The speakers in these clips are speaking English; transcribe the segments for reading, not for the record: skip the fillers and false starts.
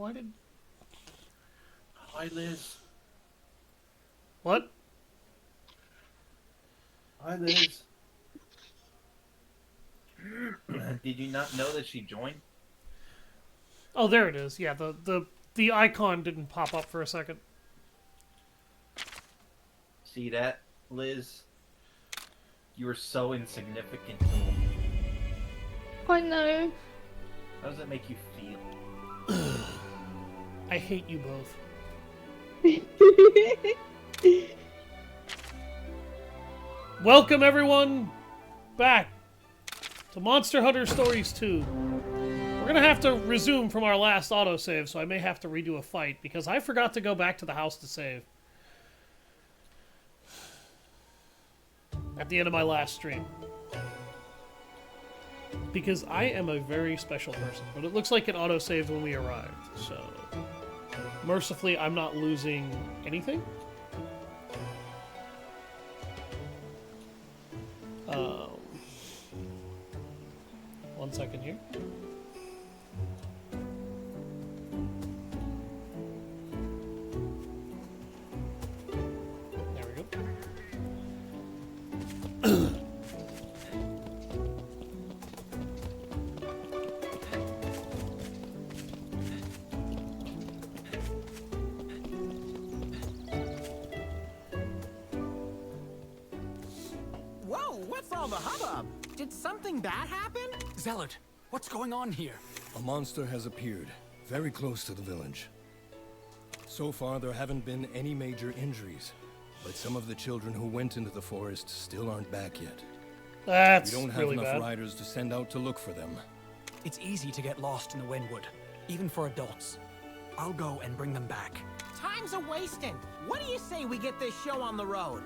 Why did... Hi, Liz. What? Hi, Liz. Did you not know that she joined? Oh, there it is. Yeah, the icon didn't pop up for a second. See that, Liz? You are so insignificant to him. I know. How does that make you feel? I hate you both. Welcome, everyone, back to Monster Hunter Stories 2. We're gonna have to resume from our last autosave, so I may have to redo a fight, because I forgot to go back to the house to save. At the end of my last stream. Because I am a very special person, but it looks like it autosaved when we arrived, so... Mercifully, I'm not losing anything. One second here. There we go. Whoa, what's all the hubbub? Did something bad happen? Zealot, what's going on here? A monster has appeared, very close to the village. So far, there haven't been any major injuries, but some of the children who went into the forest still aren't back yet. That's We don't have really enough bad. riders to send out to look for them. It's easy to get lost in the Wynwood, even for adults. I'll go and bring them back. Time's a wasting. What do you say we get this show on the road?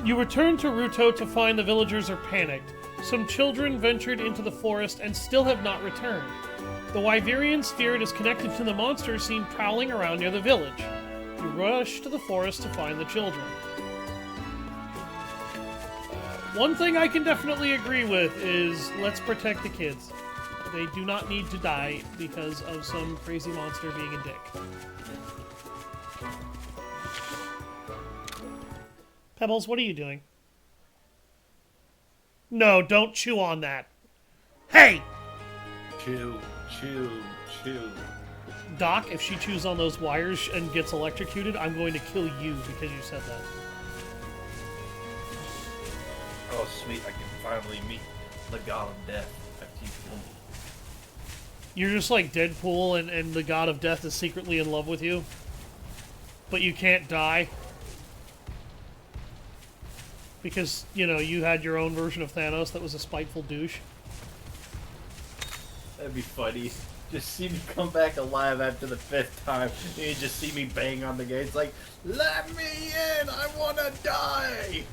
You return to Ruto to find the villagers are panicked. Some children ventured into the forest and still have not returned. The Wyverian spirit is connected to the monster seen prowling around near the village. You rush to the forest to find the children. One thing I can definitely agree with is let's protect the kids. They do not need to die because of some crazy monster being a dick. Pebbles, what are you doing? No, don't chew on that. Hey! Chew, chew, chew. Doc, if she chews on those wires and gets electrocuted, I'm going to kill you because you said that. Oh, sweet, I can finally meet the god of death. After you killed me. You're just like Deadpool and the god of death is secretly in love with you. But you can't die. Because, you know, you had your own version of Thanos that was a spiteful douche. That'd be funny. Just see me come back alive after the 5th time, and you just see me bang on the gate. It's like, let me in! I wanna die!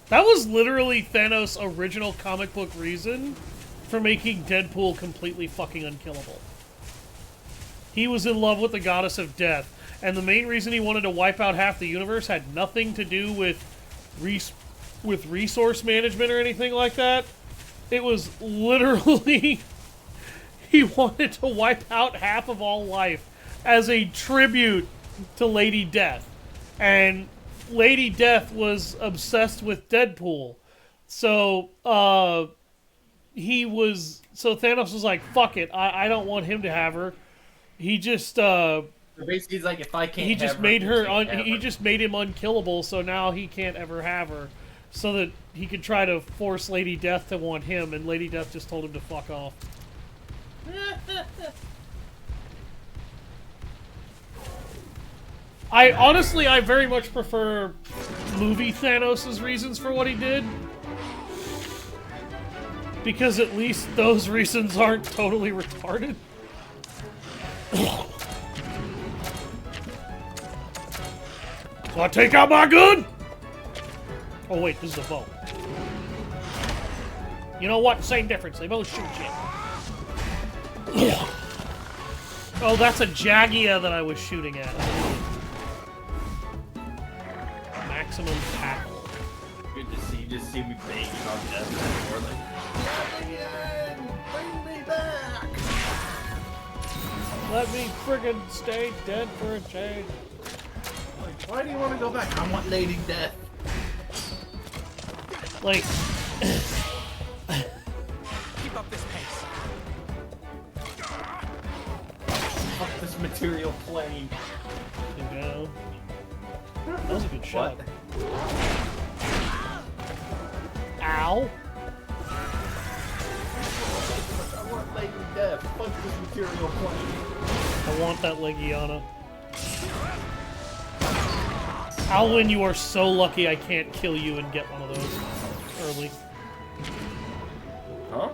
That was literally Thanos' original comic book reason for making Deadpool completely fucking unkillable. He was in love with the goddess of death, and the main reason he wanted to wipe out half the universe had nothing to do with resource management or anything like that. It was literally he wanted to wipe out half of all life as a tribute to Lady Death. And Lady Death was obsessed with Deadpool. So, Thanos was like, fuck it, I don't want him to have her. He just, So basically, he's like, if I can't he have just her, made you her, can't have he her. just made him unkillable, so now he can't ever have her. So that he could try to force Lady Death to want him, and Lady Death just told him to fuck off. I very much prefer movie Thanos' reasons for what he did. Because at least those reasons aren't totally retarded. So I take out my gun! Oh wait, this is a bow. You know what? Same difference. They both shoot shit. Oh, that's a Jagia that I was shooting at. Maximum tackle. Good to see. You just see me banging on death door, like, let me in! Bring me back! Let me friggin' stay dead for a change. Like, why do you want to go back? I want Lady Death. Like, Keep up this pace. Fuck this material plane. you know, that was a good shot. What? Ow. I want Lady Death. Fuck this material plane. I want that Legiana. Alwyn, you are so lucky I can't kill you and get one of those early. Huh?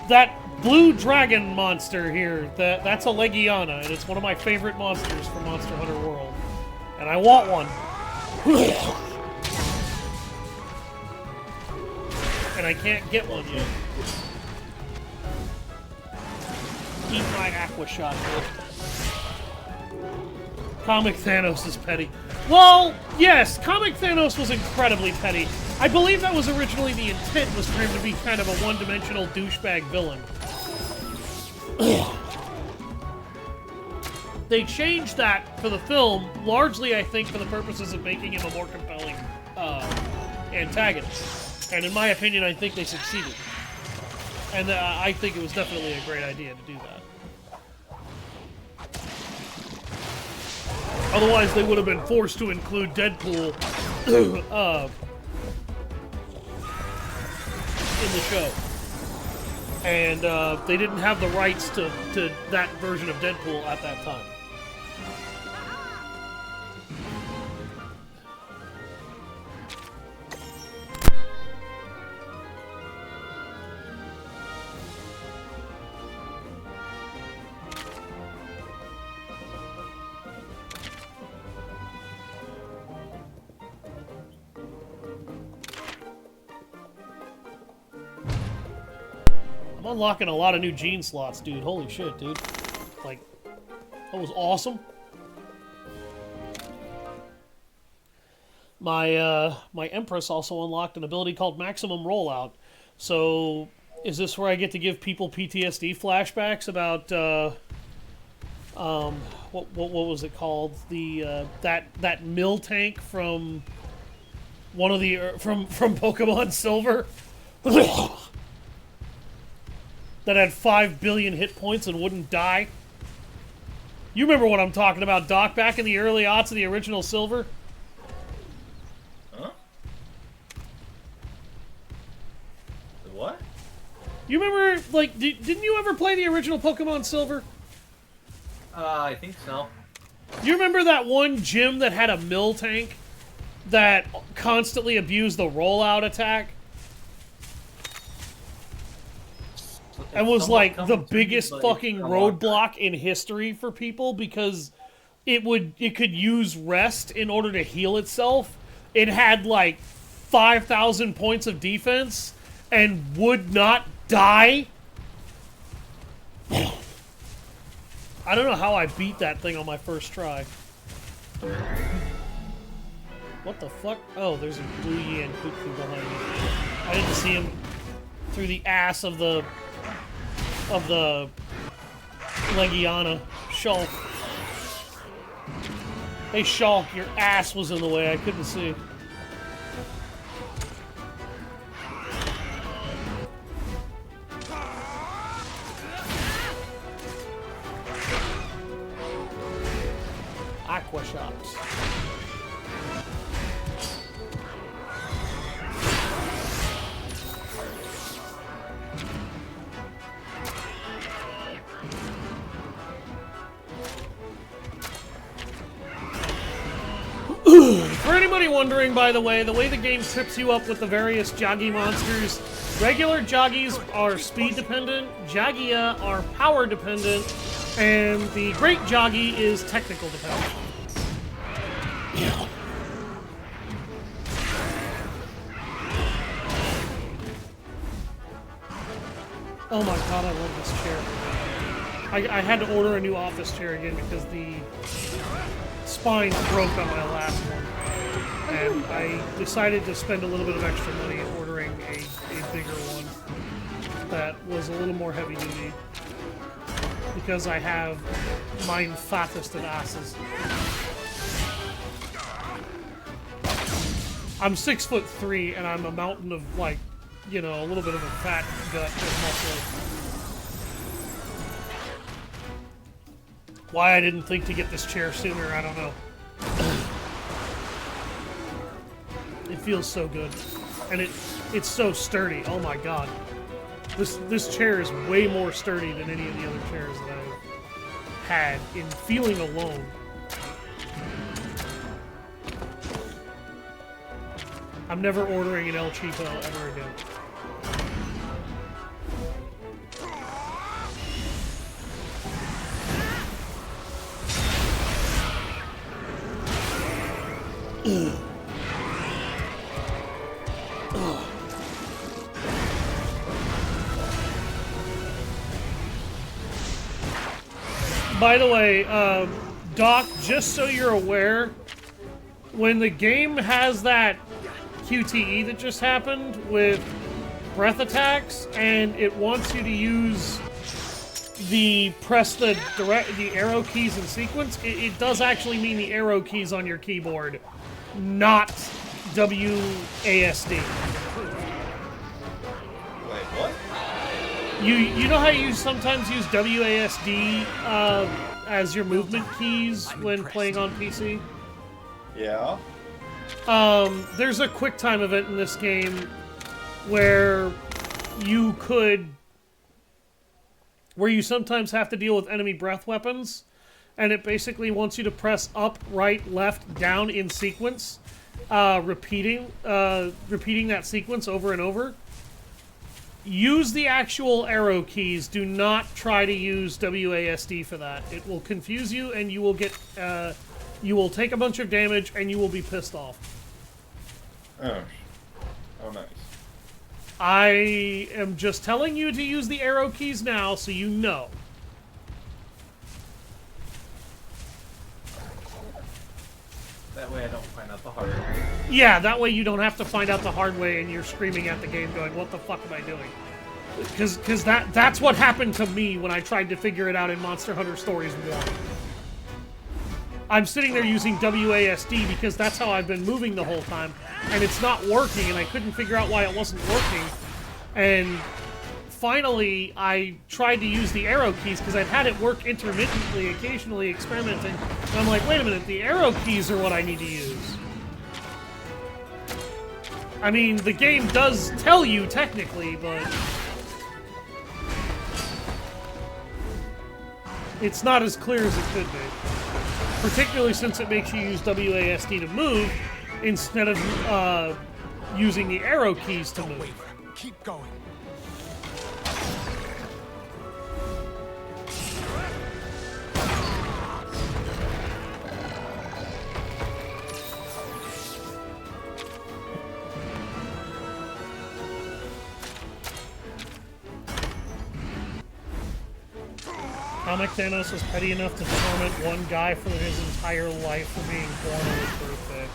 That blue dragon monster here, that's a Legiana, and it's one of my favorite monsters from Monster Hunter World. And I want one. And I can't get one yet. Eat my Aqua Shot, dude. Comic Thanos is petty. Well, yes, Comic Thanos was incredibly petty. I believe that was originally the intent, was for him to be kind of a one-dimensional douchebag villain. They changed that for the film, largely, I think, for the purposes of making him a more compelling antagonist. And in my opinion, I think they succeeded. And I think it was definitely a great idea to do that. Otherwise, they would have been forced to include Deadpool in the show. And they didn't have the rights to that version of Deadpool at that time. I'm unlocking a lot of new gene slots, dude. Holy shit, dude. Like, that was awesome. My Empress also unlocked an ability called Maximum Rollout. So, is this where I get to give people PTSD flashbacks about, what was it called? The, that mill tank from one of the, from Pokemon Silver? That had 5 billion hit points and wouldn't die. You remember what I'm talking about, Doc, back in the early aughts of the original Silver? Huh? The what? You remember, like, didn't you ever play the original Pokemon Silver? I think so. You remember that one gym that had a mill tank that constantly abused the rollout attack? And was like the biggest fucking roadblock in history for people because it could use rest in order to heal itself. It had like 5,000 points of defense and would not die. I don't know how I beat that thing on my first try. What the fuck? Oh, there's a blue Yan Cuckoo behind me. I didn't see him through the ass of the Legiana. Shulk. Hey Shulk, your ass was in the way, I couldn't see. Aqua shots. For anybody wondering, by the way the game trips you up with the various Jaggi monsters, regular Jaggis are speed dependent, Jaggia are power dependent, and the Great Jaggi is technical dependent. Oh my god, I love this chair. I had to order a new office chair again because the spine broke on my last one. and I decided to spend a little bit of extra money ordering a bigger one that was a little more heavy duty because I have mine fattest of asses. I'm 6'3" and I'm a mountain of, like, you know, a little bit of a fat gut and muscle. Why I didn't think to get this chair sooner, I don't know. It feels so good. And it's so sturdy. Oh my god. This chair is way more sturdy than any of the other chairs that I've had in feeling alone. I'm never ordering an El Cheapo ever again. By the way, Doc, just so you're aware, when the game has that QTE that just happened with breath attacks, and it wants you to use the arrow keys in sequence, it does actually mean the arrow keys on your keyboard, not WASD. Wait, what? You know how you sometimes use WASD as your movement keys when playing on PC? Yeah. There's a QuickTime event in this game where you sometimes have to deal with enemy breath weapons, and it basically wants you to press up, right, left, down in sequence, repeating that sequence over and over. Use the actual arrow keys. Do not try to use WASD for that. It will confuse you, and you will get you will take a bunch of damage, and you will be pissed off. Oh nice. I am just telling you to use the arrow keys now, so you know. That way I don't find out the hard way. Yeah, that way you don't have to find out the hard way and you're screaming at the game going, what the fuck am I doing? Because that's what happened to me when I tried to figure it out in Monster Hunter Stories 1. I'm sitting there using WASD because that's how I've been moving the whole time, and it's not working, and I couldn't figure out why it wasn't working. And finally, I tried to use the arrow keys because I'd had it work intermittently, occasionally experimenting, and I'm like, wait a minute, the arrow keys are what I need to use. I mean, the game does tell you technically, but it's not as clear as it could be. Particularly since it makes you use WASD to move instead of using the arrow keys to move. Keep going. Comic Thanos was petty enough to torment one guy for his entire life for being born on his birthday.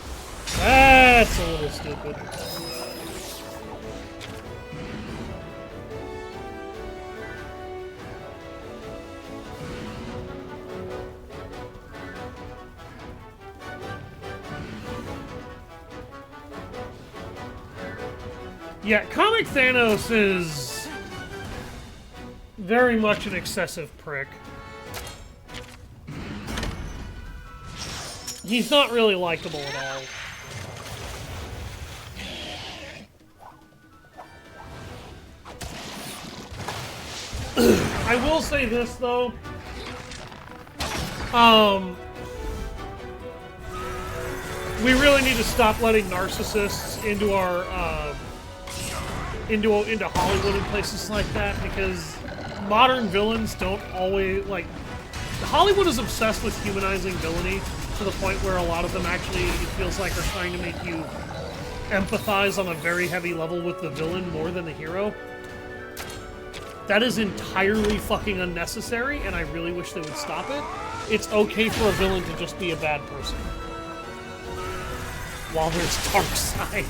That's a little stupid. Yeah, Comic Thanos is very much an excessive prick. He's not really likable at all. I will say this, though. We really need to stop letting narcissists into our, into Hollywood and places like that, because modern villains don't always, like... Hollywood is obsessed with humanizing villainy to the point where a lot of them actually, it feels like, are trying to make you empathize on a very heavy level with the villain more than the hero. That is entirely fucking unnecessary, and I really wish they would stop it. It's okay for a villain to just be a bad person. while there's Darkseid.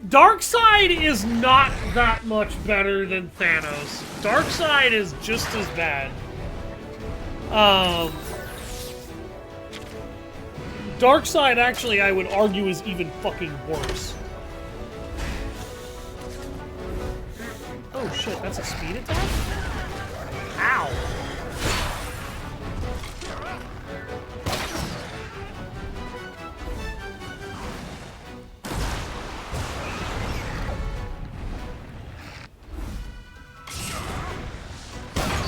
Darkseid is not that much better than Thanos. Darkseid is just as bad. Darkseid, actually, I would argue, is even fucking worse. Oh shit, that's a speed attack? Ow!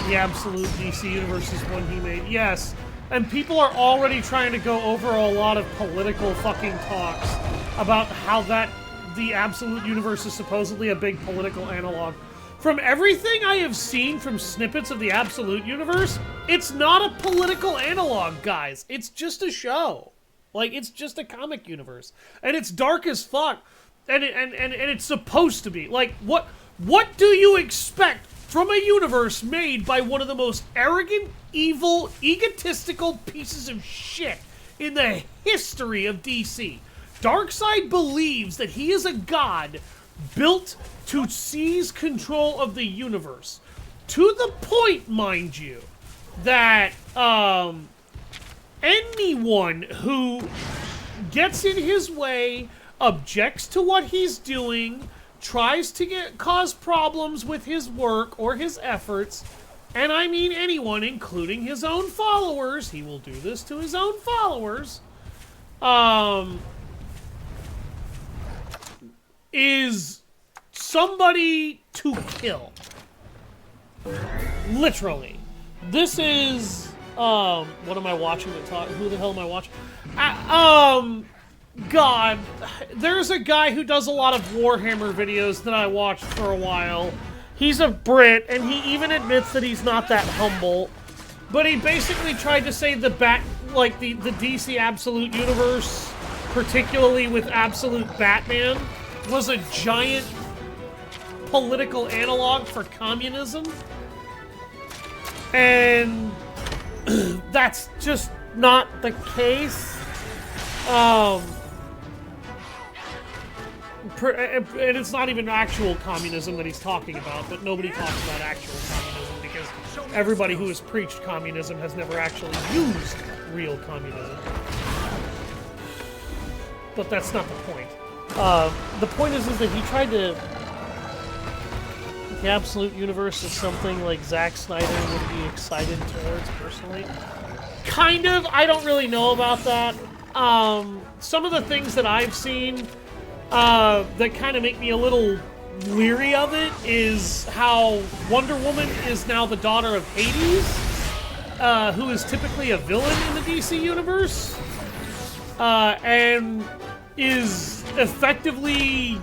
The absolute DC Universe is one he made. Yes, and people are already trying to go over a lot of political fucking talks about how the Absolute Universe is supposedly a big political analog. From everything I have seen from snippets of the Absolute Universe, it's not a political analog, guys. It's just a show. Like, it's just a comic universe. And it's dark as fuck. And it's supposed to be. Like, what do you expect from a universe made by one of the most arrogant, evil, egotistical pieces of shit in the history of DC? Darkseid believes that he is a god built to seize control of the universe. To the point, mind you, that anyone who gets in his way, objects to what he's doing, tries to cause problems with his work or his efforts, and I mean anyone, including his own followers, he will do this to his own followers, is somebody to kill. Literally. This is, what am I watching that talk? Who the hell am I watching? God, there's a guy who does a lot of Warhammer videos that I watched for a while. He's a Brit, and he even admits that he's not that humble. But he basically tried to say the DC Absolute Universe, particularly with Absolute Batman, was a giant political analog for communism. And that's just not the case. And it's not even actual communism that he's talking about, but nobody talks about actual communism because everybody who has preached communism has never actually used real communism. But that's not the point. The point is that he tried to... The Absolute Universe is something like Zack Snyder would be excited towards, personally. Kind of. I don't really know about that. Some of the things that I've seen that kind of make me a little leery of it is how Wonder Woman is now the daughter of Hades, who is typically a villain in the DC Universe, and is effectively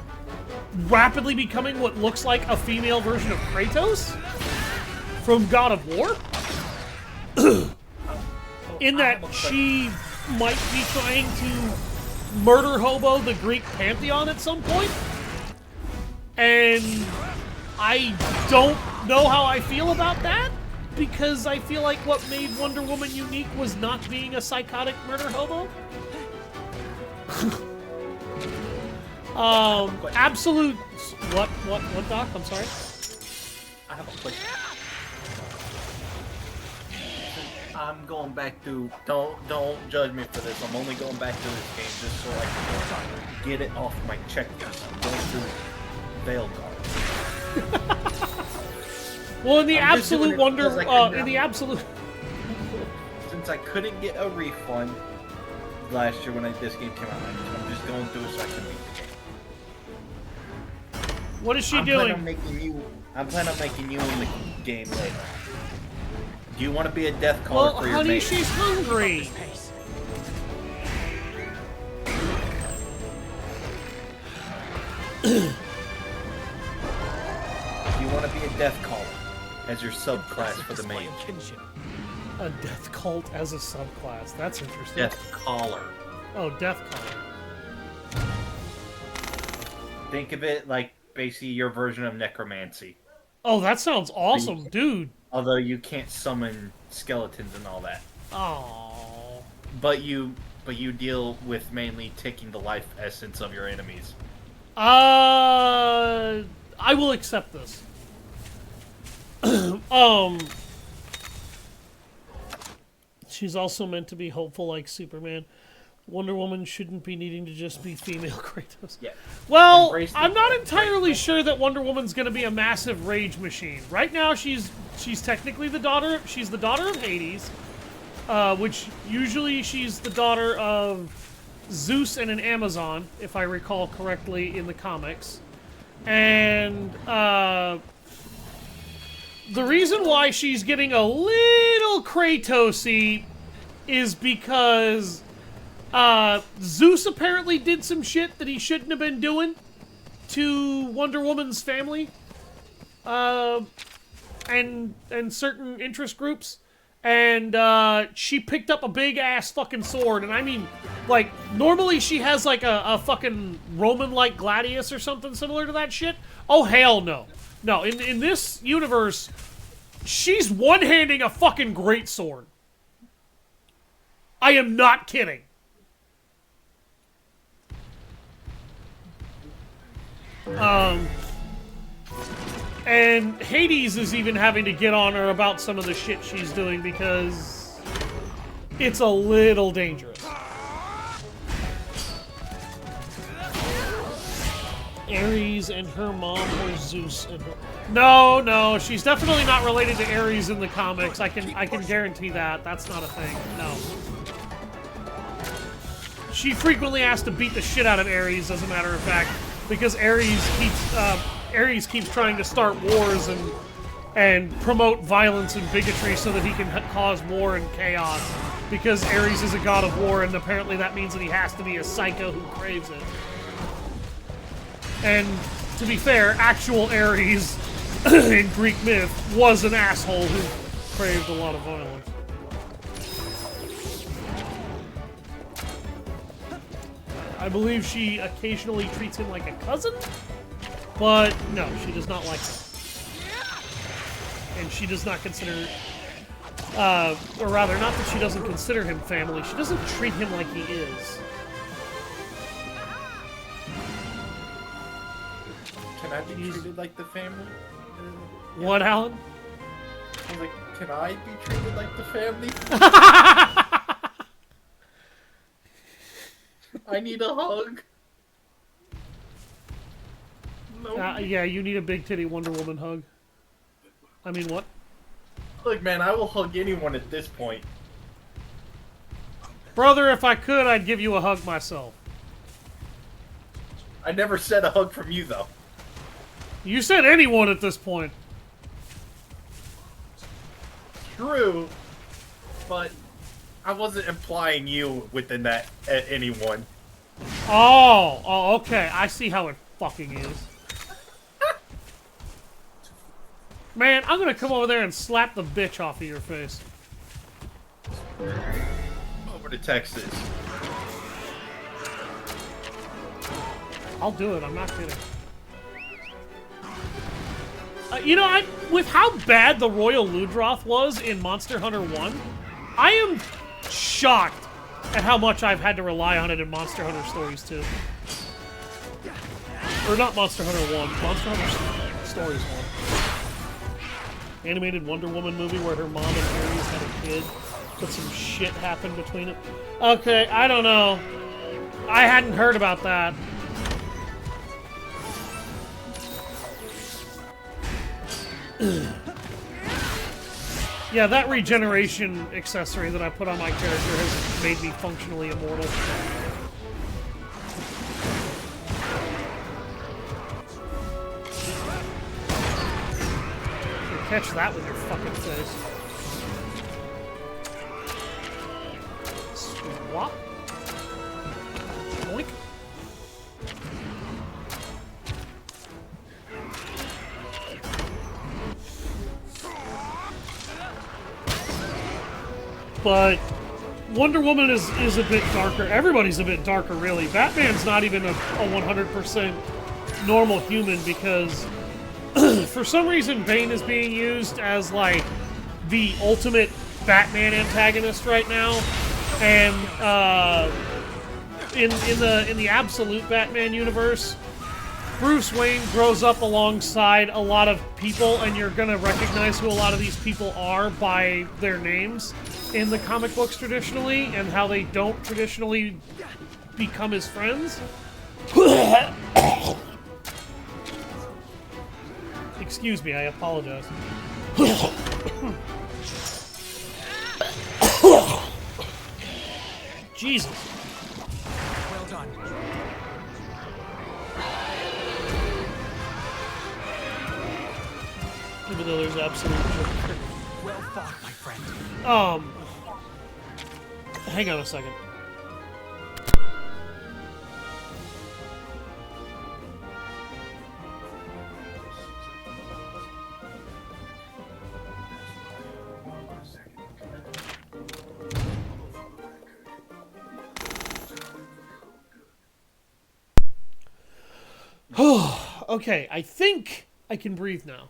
rapidly becoming what looks like a female version of Kratos from God of War. In that she might be trying to murder hobo the Greek pantheon at some point. And I don't know how I feel about that, because I feel like what made Wonder Woman unique was not being a psychotic murder hobo. Absolute... What, Doc? I'm sorry? I have a question. I'm going back to... Don't judge me for this. I'm only going back to this game just so I can get it off my checklist. I'm going through Veilguard. Well, in the Absolute Wonder... in the Absolute... Since I couldn't get a refund last year when this game came out, I'm just going through it so I can beat the game. What is she doing? I'm planning on making you in the game later. Do you want to be a death caller for your honey, mate? she's hungry. Do you want to be a death caller as your subclass for the main? A death cult as a subclass. That's interesting. Death caller. Oh, death caller. Think of it like basically your version of necromancy. Oh, that sounds awesome, dude. Although you can't summon skeletons and all that. Oh. But you but you deal with mainly taking the life essence of your enemies. I will accept this. She's also meant to be hopeful like Superman. Wonder Woman shouldn't be needing to just be female Kratos. Yeah. Well, Embrace the- I'm not entirely sure that Wonder Woman's going to be a massive rage machine. Right now, she's technically the daughter. She's the daughter of Hades, which usually she's the daughter of Zeus and an Amazon, if I recall correctly in the comics. And the reason why she's getting a little Kratosy is because Zeus apparently did some shit that he shouldn't have been doing to Wonder Woman's family, and certain interest groups, and she picked up a big ass fucking sword, and I mean, like, normally she has like a fucking Roman-like gladius or something similar to that shit. Oh hell no. No, in this universe, she's one-handing a fucking greatsword. I am not kidding. And Hades is even having to get on her about some of the shit she's doing because it's a little dangerous. Ares and her mom, or Zeus and her... No, she's definitely not related to Ares in the comics. I can guarantee that. That's not a thing. No. She frequently has to beat the shit out of Ares, as a matter of fact, because Ares keeps trying to start wars and promote violence and bigotry so that he can cause war and chaos. Because Ares is a god of war, and apparently that means that he has to be a psycho who craves it. And to be fair, actual Ares in Greek myth was an asshole who craved a lot of violence. I believe she occasionally treats him like a cousin, but no, she does not like him. And she does not consider, or rather, not that she doesn't consider him family, she doesn't treat him like he is. Can I be treated like the family? What, Alan? I was like, can I be treated like the family? I need a hug. No. Yeah, you need a big titty Wonder Woman hug. I mean, what? Look, man, I will hug anyone at this point. Brother, if I could, I'd give you a hug myself. I never said a hug from you, though. You said anyone at this point. True, but I wasn't implying you within that anyone. Oh, okay. I see how it fucking is. Man, I'm gonna come over there and slap the bitch off of your face. Over to Texas. I'll do it. I'm not kidding. You know, with how bad the Royal Ludroth was in Monster Hunter 1, I am shocked at how much I've had to rely on it in Monster Hunter Stories 2. Or not Monster Hunter 1, Monster Hunter Stories 1. Animated Wonder Woman movie where her mom and Ares had a kid, but some shit happened between it. Okay, I don't know. I hadn't heard about that. Yeah, that regeneration accessory that I put on my character has made me functionally immortal. You catch that with your fucking face. Swap. Boink. But Wonder Woman is a bit darker. Everybody's a bit darker, really. Batman's not even a 100% normal human because for some reason Bane is being used as, like, the ultimate Batman antagonist right now. And in the absolute Batman universe, Bruce Wayne grows up alongside a lot of people, and you're gonna recognize who a lot of these people are by their names in the comic books traditionally, and how they don't traditionally become his friends. Excuse me, I apologize. Jesus. Well done. Even though there's absolute... Well fought, my friend. Hang on a second. Okay, I think I can breathe now.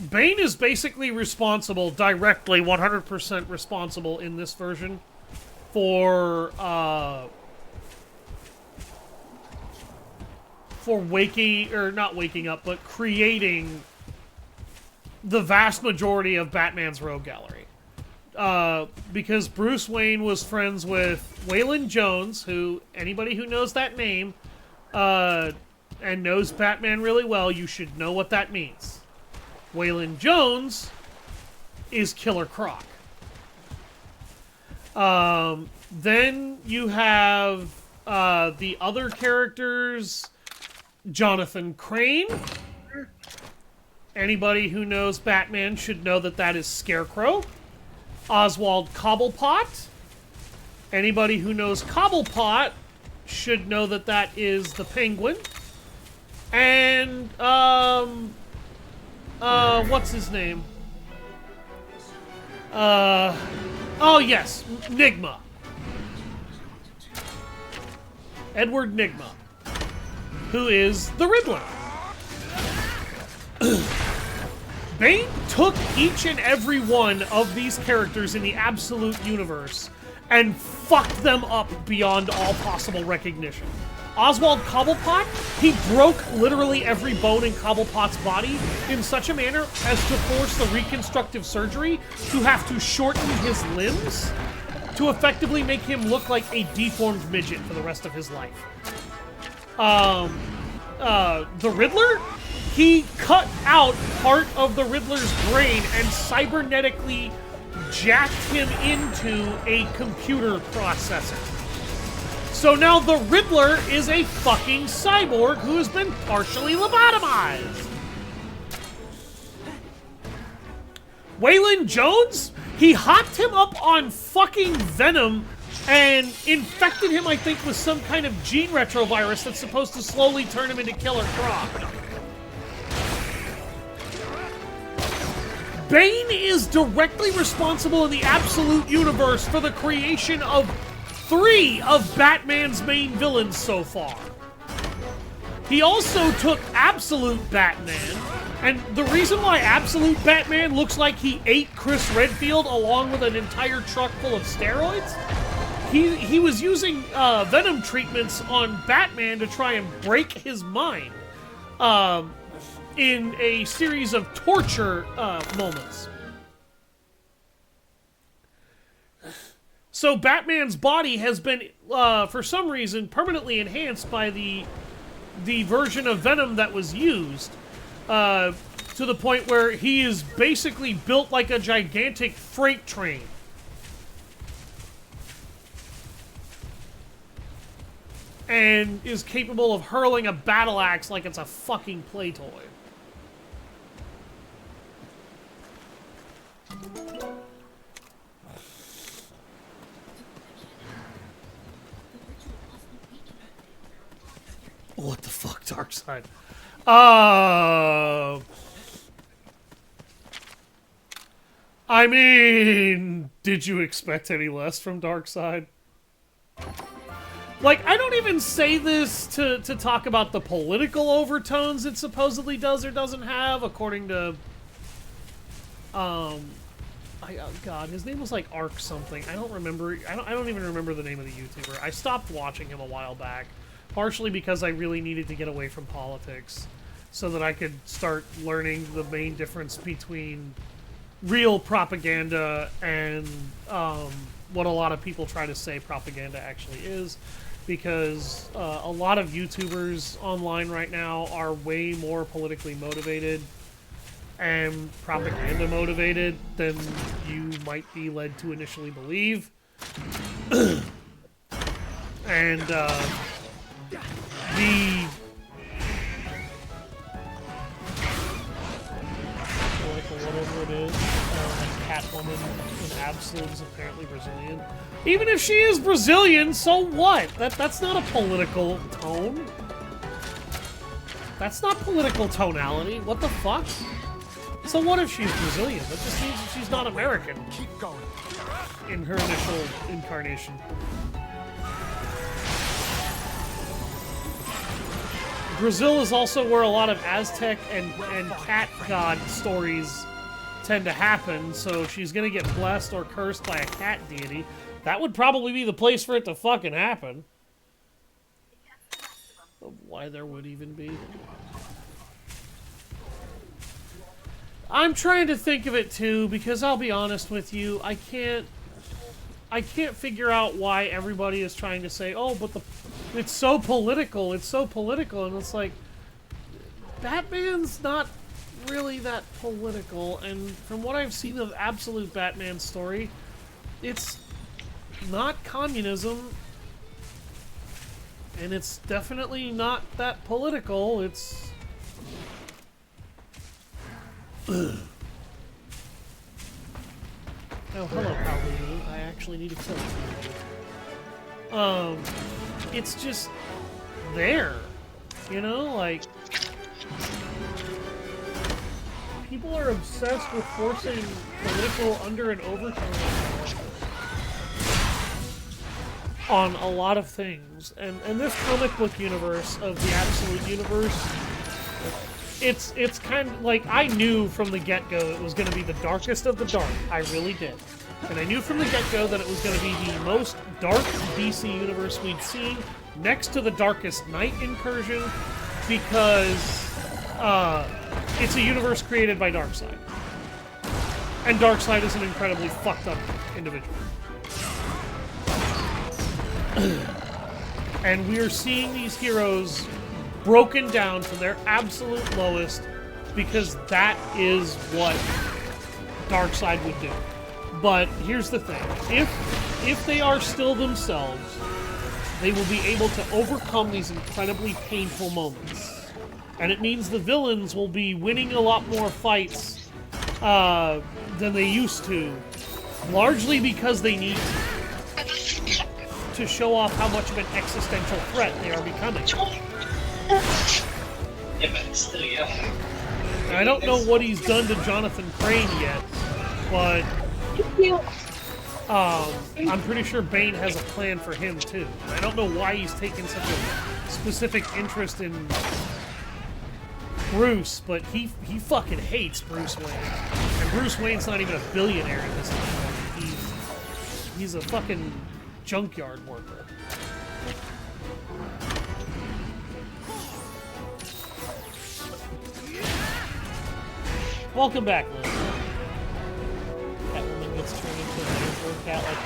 Bane is basically responsible, directly 100% responsible in this version for waking, or not waking up, but creating the vast majority of Batman's rogue gallery. Because Bruce Wayne was friends with Waylon Jones, who, anybody who knows that name, and knows Batman really well, you should know what that means. Waylon Jones is Killer Croc. Then you have the other characters, Jonathan Crane. Anybody who knows Batman should know that that is Scarecrow. Oswald Cobblepot. Anybody who knows Cobblepot should know that that is the Penguin. And, what's his name? Oh yes, Nigma. Edward Nigma, who is the Riddler. Bane took each and every one of these characters in the Absolute Universe and fucked them up beyond all possible recognition. Oswald Cobblepot, he broke literally every bone in Cobblepot's body in such a manner as to force the reconstructive surgery to have to shorten his limbs to effectively make him look like a deformed midget for the rest of his life. The Riddler, he cut out part of the Riddler's brain and cybernetically jacked him into a computer processor. So now the Riddler is a fucking cyborg who has been partially lobotomized. Waylon Jones, he hopped him up on fucking Venom and infected him, I think, with some kind of gene retrovirus that's supposed to slowly turn him into Killer Croc. Bane is directly responsible in the Absolute Universe for the creation of 3 of Batman's main villains so far. He also took Absolute Batman, and the reason why Absolute Batman looks like he ate Chris Redfield along with an entire truck full of steroids, he was using venom treatments on Batman to try and break his mind in a series of torture moments. So Batman's body has been, for some reason, permanently enhanced by the version of Venom that was used, to the point where he is basically built like a gigantic freight train. And is capable of hurling a battle axe like it's a fucking play toy. What the fuck, Darkseid? I mean, did you expect any less from Darkseid? Like, I don't even say this to talk about the political overtones it supposedly does or doesn't have, according to, God, his name was like Ark something. I don't remember. I don't even remember the name of the YouTuber. I stopped watching him a while back, partially because I really needed to get away from politics, so that I could start learning the main difference between real propaganda and what a lot of people try to say propaganda actually is. Because a lot of YouTubers online right now are way more politically motivated and propaganda motivated than you might be led to initially believe. And whatever it is, Catwoman in Absolute is apparently Brazilian. Even if she is Brazilian, so what? That's not a political tone. That's not political tonality. What the fuck? So what if she's Brazilian? That just means that she's not American. Keep going. In her initial incarnation. Brazil is also where a lot of Aztec and cat god stories tend to happen, so she's gonna get blessed or cursed by a cat deity. That would probably be the place for it to fucking happen. Why there would even be. I'm trying to think of it too, because I'll be honest with you, I can't figure out why everybody is trying to say, oh, but it's so political, and it's like, Batman's not really that political, and from what I've seen of Absolute Batman's story, it's not communism, and it's definitely not that political. It's oh, hello, Paulini. I actually need to kill you. It's just there, you know, like, people are obsessed with forcing political under and overtone on a lot of things, and this comic book universe of the Absolute Universe, it's kind of like, I knew from the get-go it was going to be the darkest of the dark. I really did. And I knew from the get-go that it was going to be the most dark DC universe we'd seen, next to the Darkest Knight incursion, because it's a universe created by Darkseid. And Darkseid is an incredibly fucked up individual. And we are seeing these heroes broken down to their absolute lowest, because that is what Darkseid would do. But here's the thing. If they are still themselves, they will be able to overcome these incredibly painful moments. And it means the villains will be winning a lot more fights than they used to, largely because they need to show off how much of an existential threat they are becoming. I don't know what he's done to Jonathan Crane yet, but I'm pretty sure Bane has a plan for him too. I don't know why he's taken such a specific interest in Bruce, but he fucking hates Bruce Wayne. And Bruce Wayne's not even a billionaire in this time. He's a fucking junkyard worker. Welcome back, Liz. Catwoman gets turned into a neighborhood cat like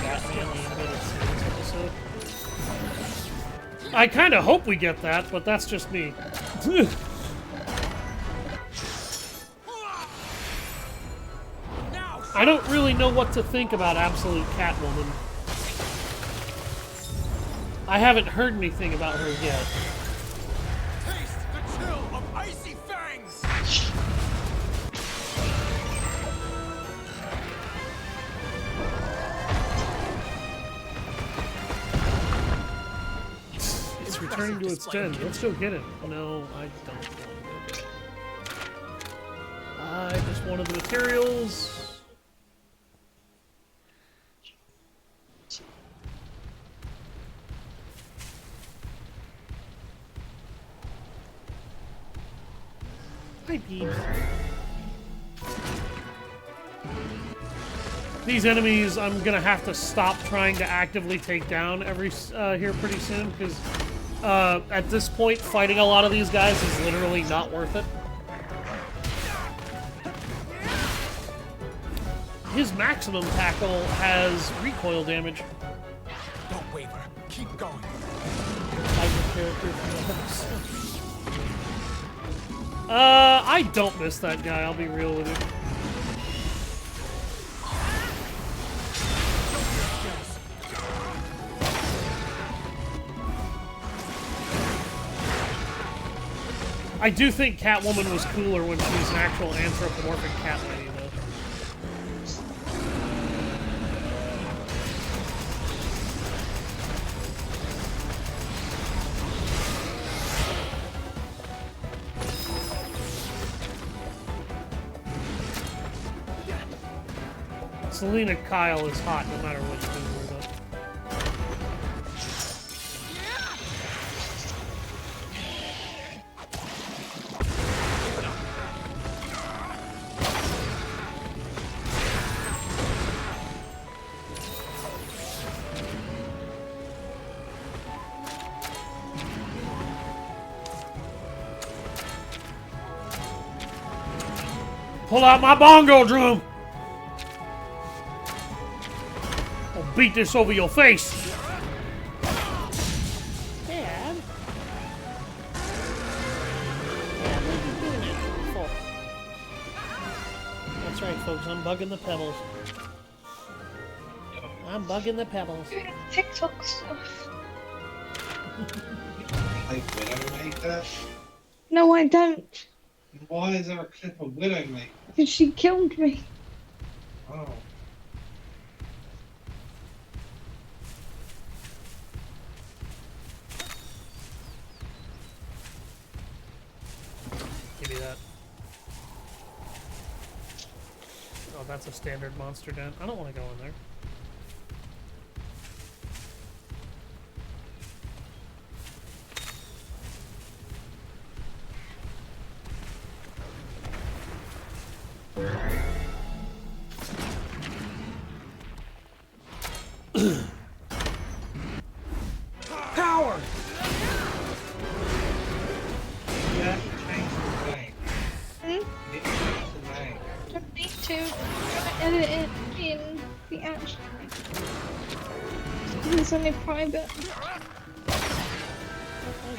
Batman the animated series episode. I kind of hope we get that, but that's just me. I don't really know what to think about Absolute Catwoman. I haven't heard anything about her yet. Taste the chill of icy fangs! It's returning to its den. Let's go get it. No, I don't want to go get it. I just wanted the materials. Hi, Pete. These enemies, I'm gonna have to stop trying to actively take down here pretty soon, because at this point, fighting a lot of these guys is literally not worth it. His maximum tackle has recoil damage. Don't waver. Keep going. Favorite character from the episode. I don't miss that guy, I'll be real with you. I do think Catwoman was cooler when she was an actual anthropomorphic cat lady, though. Selena Kyle is hot no matter what you do with her, though. Pull out my bongo drum! I'll beat this over your face! Dad? Dad, what are you doing it for? That's right, folks, I'm bugging the pebbles. I'm bugging the pebbles. TikTok stuff. Like Widowmaker? No, I don't. Why is there a clip of Widowmaker? Because she killed me. Oh. Give me that. Oh, that's a standard monster den. I don't want to go in there. Power! Yeah, change the name. Hmm? You need to change the name. Don't need to. I'm gonna edit it in the action. It's only private. Hey,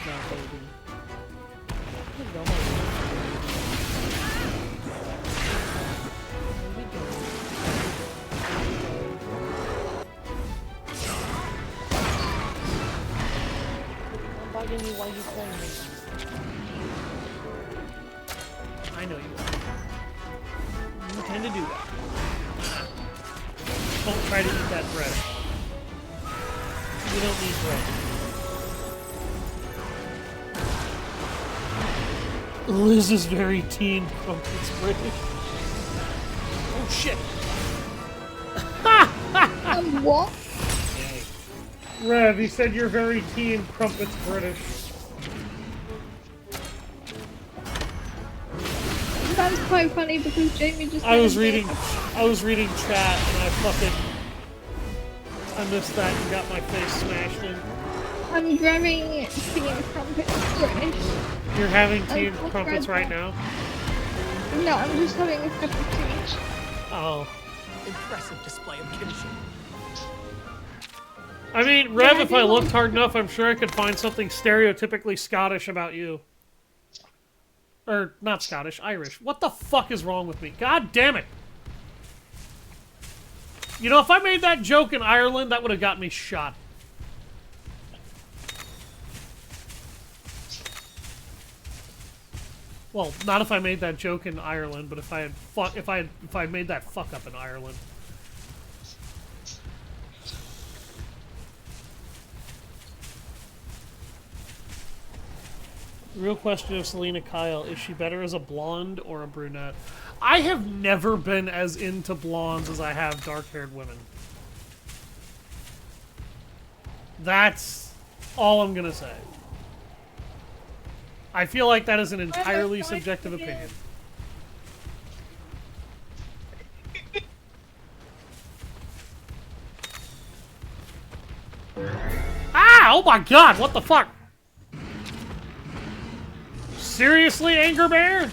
go, baby. Hey, go, baby. Here we go. I'm bugging you while you play me. I know you are. You tend to do that. Don't try to eat that bread. You don't need bread. Liz is very teen crumpets British. Oh shit! What? Rev, he said you're very teen crumpets British. That's quite funny because Jamie just. I was made a reading chat and I missed that and got my face smashed in. I'm grabbing tea and crumpets British. You're having tea and I'll crumpets grab right that. now? No, I'm just having a cup of tea. Oh. Impressive display of kinship. I mean, Rev, Yeah, if I I do looked like- hard enough, I'm sure I could find something stereotypically Scottish about you. Or, not Scottish, Irish. What the fuck is wrong with me? God damn it! You know, if I made that joke in Ireland, that would have got me shot. Well, not if I made that joke in Ireland, but if I made that fuck up in Ireland. Real question of Selena Kyle, is she better as a blonde or a brunette? I have never been as into blondes as I have dark-haired women. That's all I'm gonna say. I feel like that is an entirely subjective opinion. oh my god, what the fuck? Seriously, Anger Bear?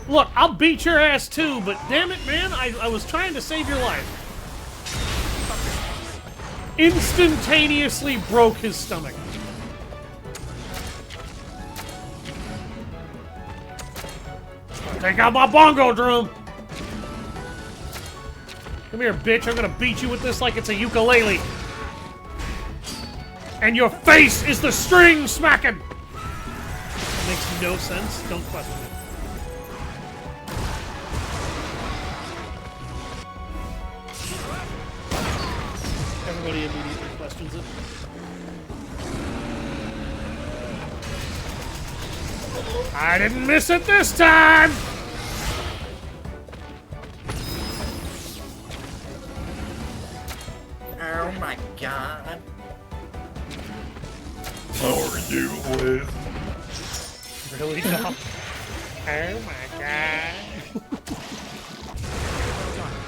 Look, I'll beat your ass too, but damn it, man, I was trying to save your life. Instantaneously broke his stomach. Take out my bongo drum! Come here, bitch, I'm gonna beat you with this like it's a ukulele. And your face is the string smacking! That makes no sense, don't question it. Everybody immediately questions it. I didn't miss it this time! Oh my god. How are you, Liz? Really, dog? Oh my god.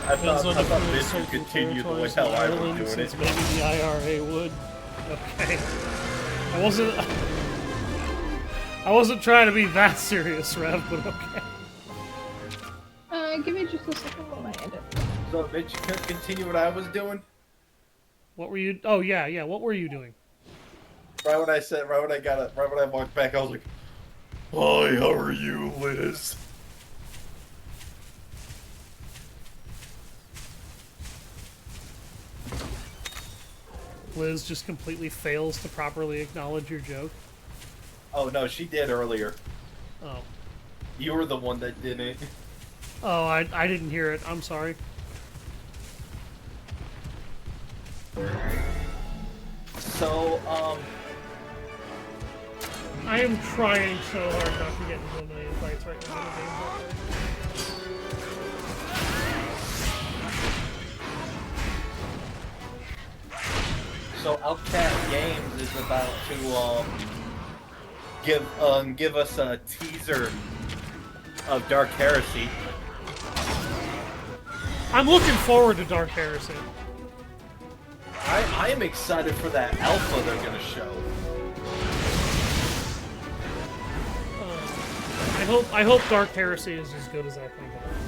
I Depends on thought the this would continue the way how I was doing since it. maybe the IRA would. Okay. I wasn't trying to be that serious, Rev, but okay. Give me just a second while I edit. So, bitch, you couldn't continue what I was doing? What were you? Oh yeah. What were you doing? Right when I said, right when I walked back, I was like, Hi, how are you, Liz? Liz just completely fails to properly acknowledge your joke. oh no, she did earlier. Oh. You were the one that didn't. Oh, I didn't hear it. I'm sorry. So, I am trying so hard not to get into a million fights right now. The game's not working. so Outcast Games is about to give us a teaser of Dark Heresy. I'm looking forward to Dark Heresy. I am excited for that alpha they're gonna show. I hope Dark Heresy is as good as I think it is.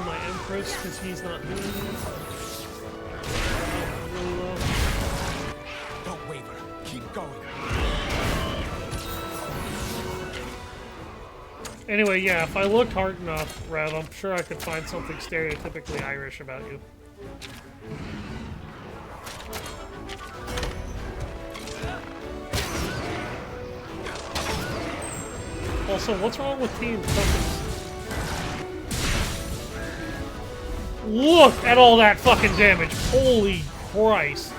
My Empress, because he's not doing it. Really well. Don't waver. Keep going. Anyway, yeah, if I looked hard enough, Rev, I'm sure I could find something stereotypically Irish about you. Also, what's wrong with Team Focus? Look at all that fucking damage. Holy Christ.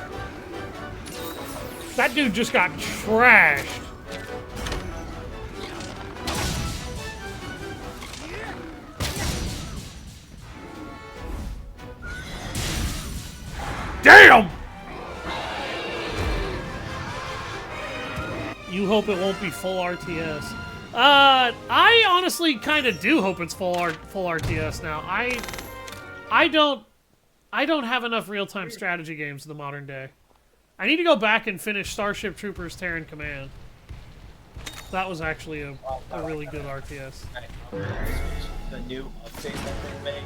That dude just got trashed. Damn! You hope it won't be full RTS. I honestly kind of do hope it's full RTS now. I don't have enough real-time strategy games in the modern day. I need to go back and finish Starship Troopers Terran Command. That was actually a really good RTS. The new update that they made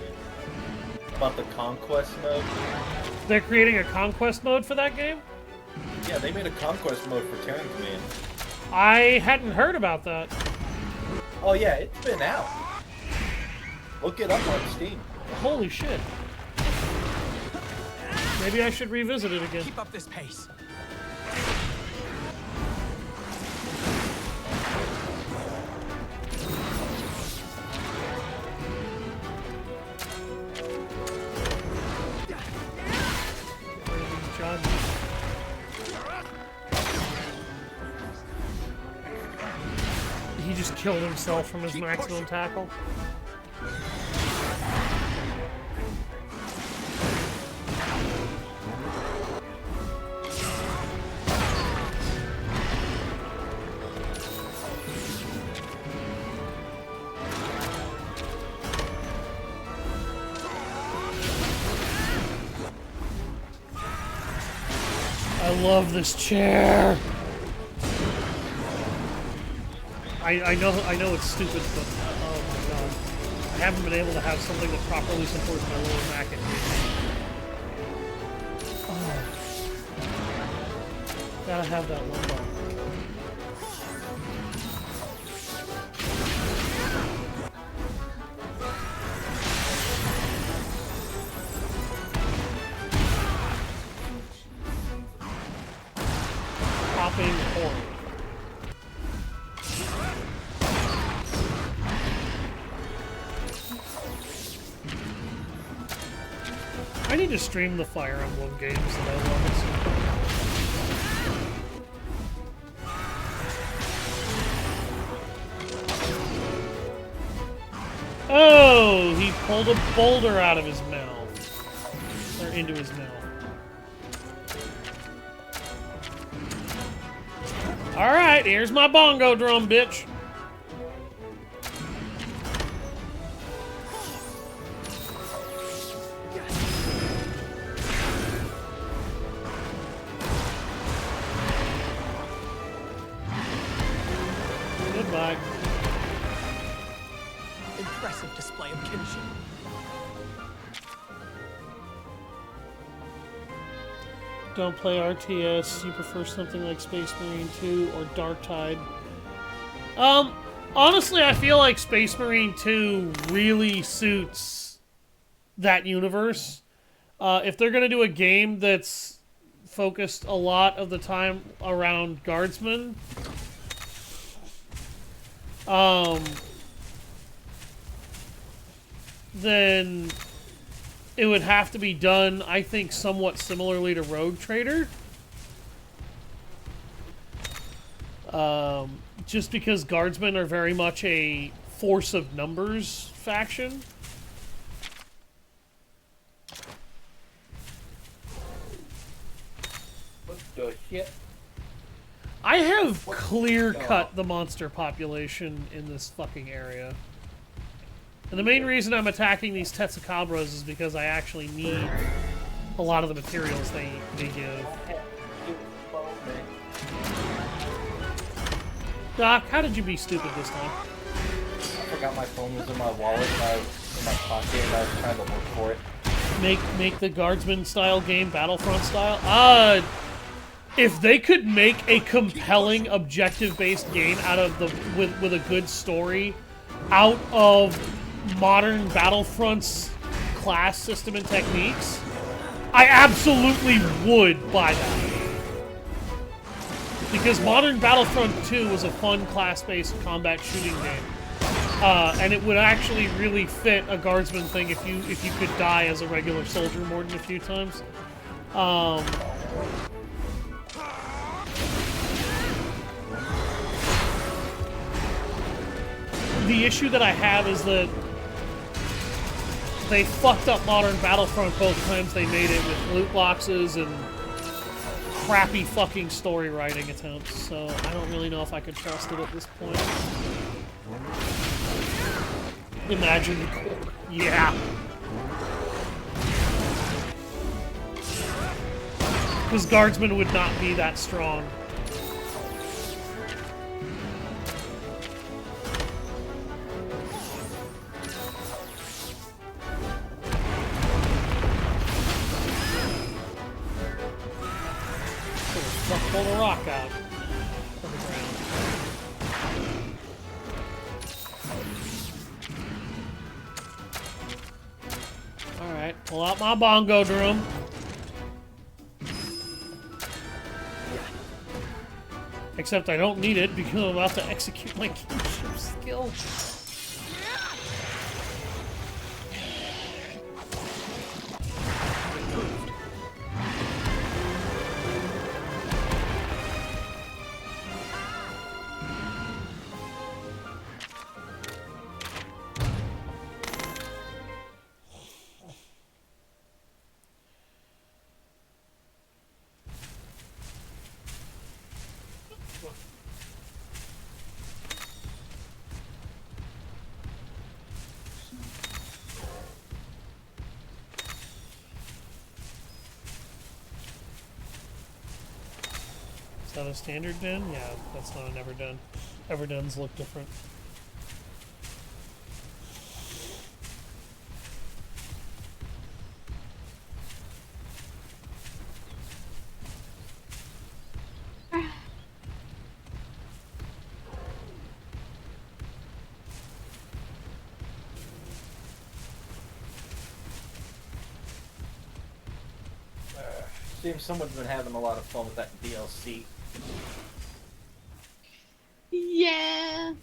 about the conquest mode. They're creating a conquest mode for that game? Yeah, they made a conquest mode for Terran Command. I hadn't heard about that. Oh yeah, it's been out. Look it up on Steam. Holy shit. Maybe I should revisit it again. Keep up this pace. John. He just killed himself from his maximum tackle. I love this chair. I know it's stupid, but oh my god. I haven't been able to have something that properly supports my lower back and oh. Gotta have that lumbar. Popping horror. I need to stream the Fire Emblem games that I love. Oh, he pulled a boulder out of his mouth. Or into his mouth. Alright, here's my bongo drum, bitch. Goodbye. Impressive display of kinship. Don't play RTS. You prefer something like Space Marine 2 or Dark Tide? Honestly, I feel like Space Marine 2 really suits that universe. If they're gonna do a game that's focused a lot of the time around guardsmen, then it would have to be done, I think, somewhat similarly to Rogue Trader. Just because guardsmen are very much a force of numbers faction. What the shit? I have clear-cut the monster population in this fucking area. And the main reason I'm attacking these Tetsukabras is because I actually need a lot of the materials they give. Doc, how did you be stupid this time? I forgot my phone was in my wallet and I was in my pocket and I was trying to look for it. Make the Guardsman style game Battlefront style? If they could make a compelling objective-based game out of the with a good story out of modern Battlefront's class system and techniques, I absolutely would buy that. Because modern Battlefront 2 was a fun class-based combat shooting game. And it would actually really fit a guardsman thing if you could die as a regular soldier more than a few times. The issue that I have is that they fucked up modern Battlefront both times they made it with loot boxes and crappy fucking story writing attempts, so I don't really know if I could trust it at this point. Imagine. Yeah. Because guardsmen would not be that strong. Pull the rock out from the ground. Alright, pull out my bongo drum. Except I don't need it because I'm about to execute my kinship skill. Is that a standard den? Yeah, that's not an Everdun. Everduns look different. Seems someone's been having a lot of fun with that DLC. Yeah.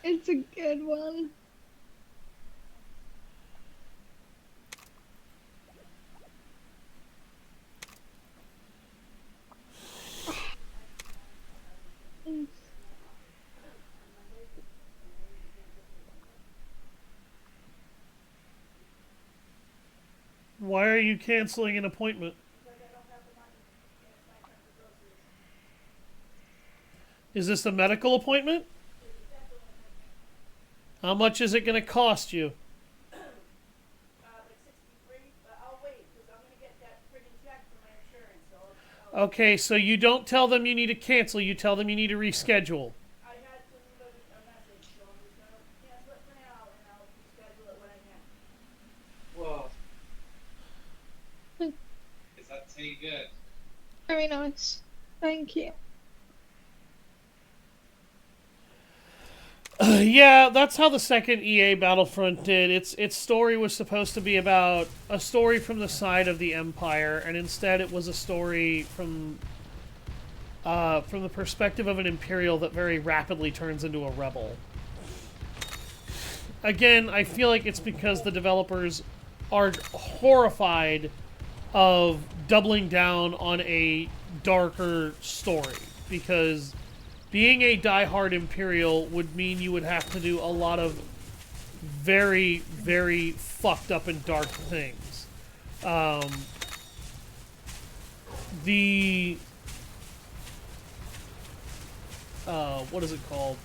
It's a good one. Why are you canceling an appointment? Is this a medical appointment? How much is it going to cost you? Like 63, but I'll wait because I'm going to get that friggin' check from my insurance. So I'll Okay, so you don't tell them you need to cancel, you tell them you need to reschedule. I had to leave a message, so I'm just going to cancel it for now and I'll reschedule it when I can. Well, is that tea good? Very nice. Thank you. Yeah, that's how the second EA Battlefront did. Its story was supposed to be about a story from the side of the Empire, and instead it was a story from the perspective of an Imperial that very rapidly turns into a rebel. Again, I feel like it's because the developers are horrified of doubling down on a darker story, because being a diehard Imperial would mean you would have to do a lot of very, very fucked up and dark things. What is it called?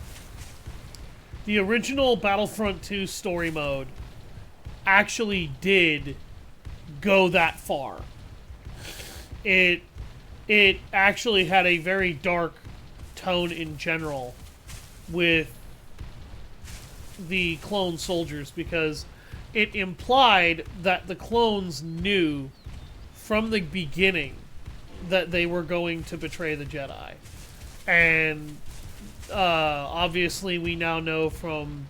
The original Battlefront 2 story mode actually did go that far. It actually had a very dark tone in general with the clone soldiers, because it implied that the clones knew from the beginning that they were going to betray the Jedi. And obviously we now know from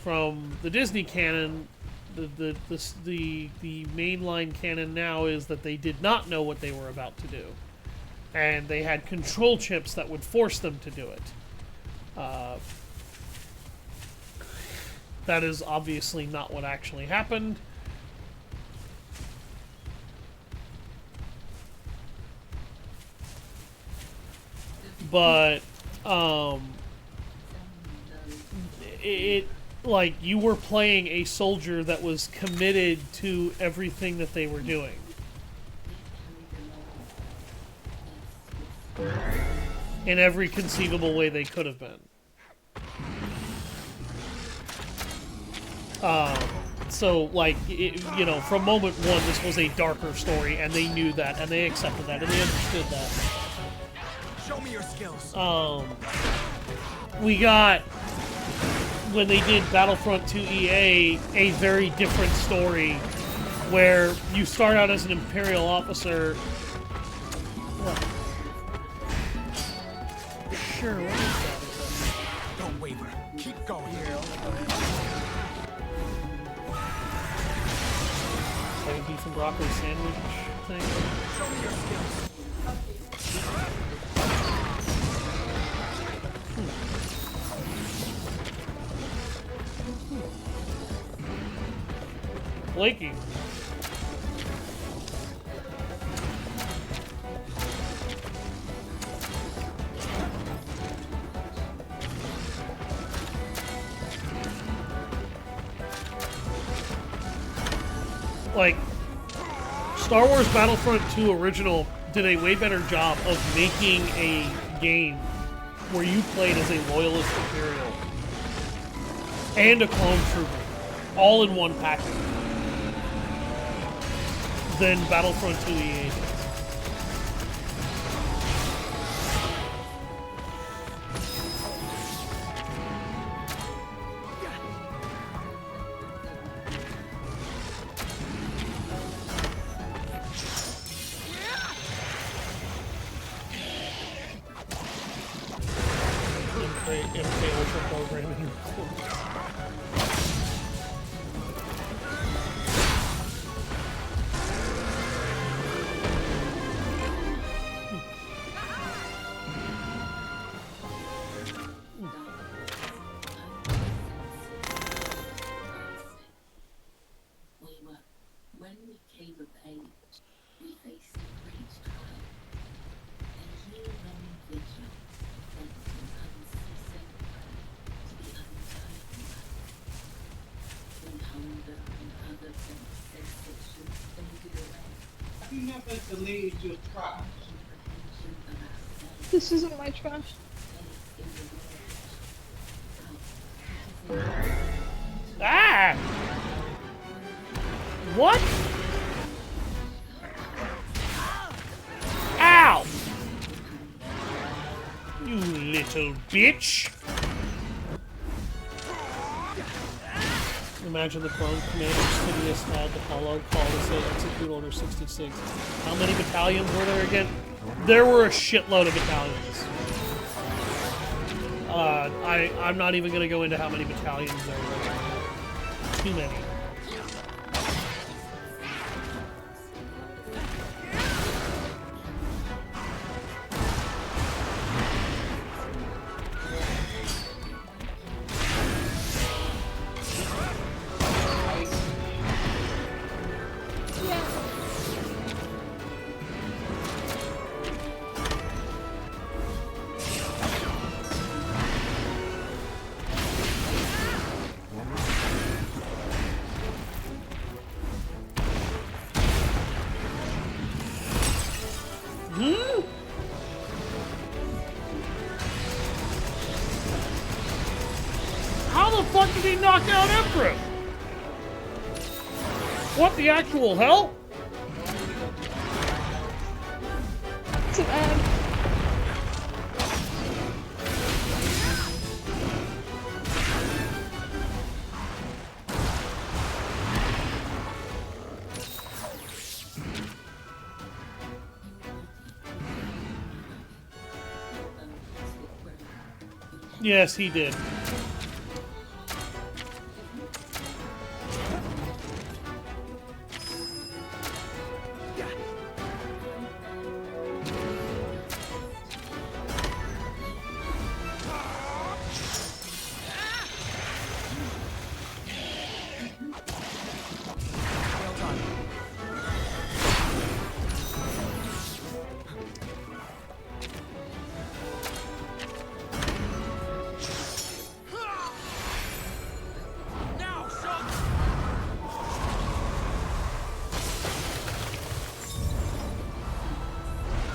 the Disney canon, the mainline canon now is that they did not know what they were about to do. And they had control chips that would force them to do it. That is obviously not what actually happened. But, like, you were playing a soldier that was committed to everything that they were doing. In every conceivable way they could have been. So, like, you know, from moment one, this was a darker story, and they knew that, and they accepted that, and they understood that. Show me your skills. We got, when they did Battlefront 2 EA, a very different story, where you start out as an Imperial officer. What? Sure, what is that? Don't waver. Keep going. Like a beef and broccoli sandwich thing? Show me your skills. Blakey. Like, Star Wars Battlefront 2 Original did a way better job of making a game where you played as a loyalist Imperial and a clone trooper, all in one package. than Battlefront 2 EA. MK Ultra programming. When we came of age, we faced a great trial. A year-long vigil sent an unceasing prayer to the undying light. When hunger and other sensations faded away, Have you never deleted your trash? comprehension of ourselves This isn't my trash. lay in the world. Ah! What? Ow! You little bitch! Imagine the clone commander Sidious had the hollow call to say execute Order 66. How many battalions were there again? There were a shitload of battalions. I'm not even going to go into how many battalions there were. Too many. How the fuck did he knock out Emperor? What the actual hell? It's an ad. Yes, he did.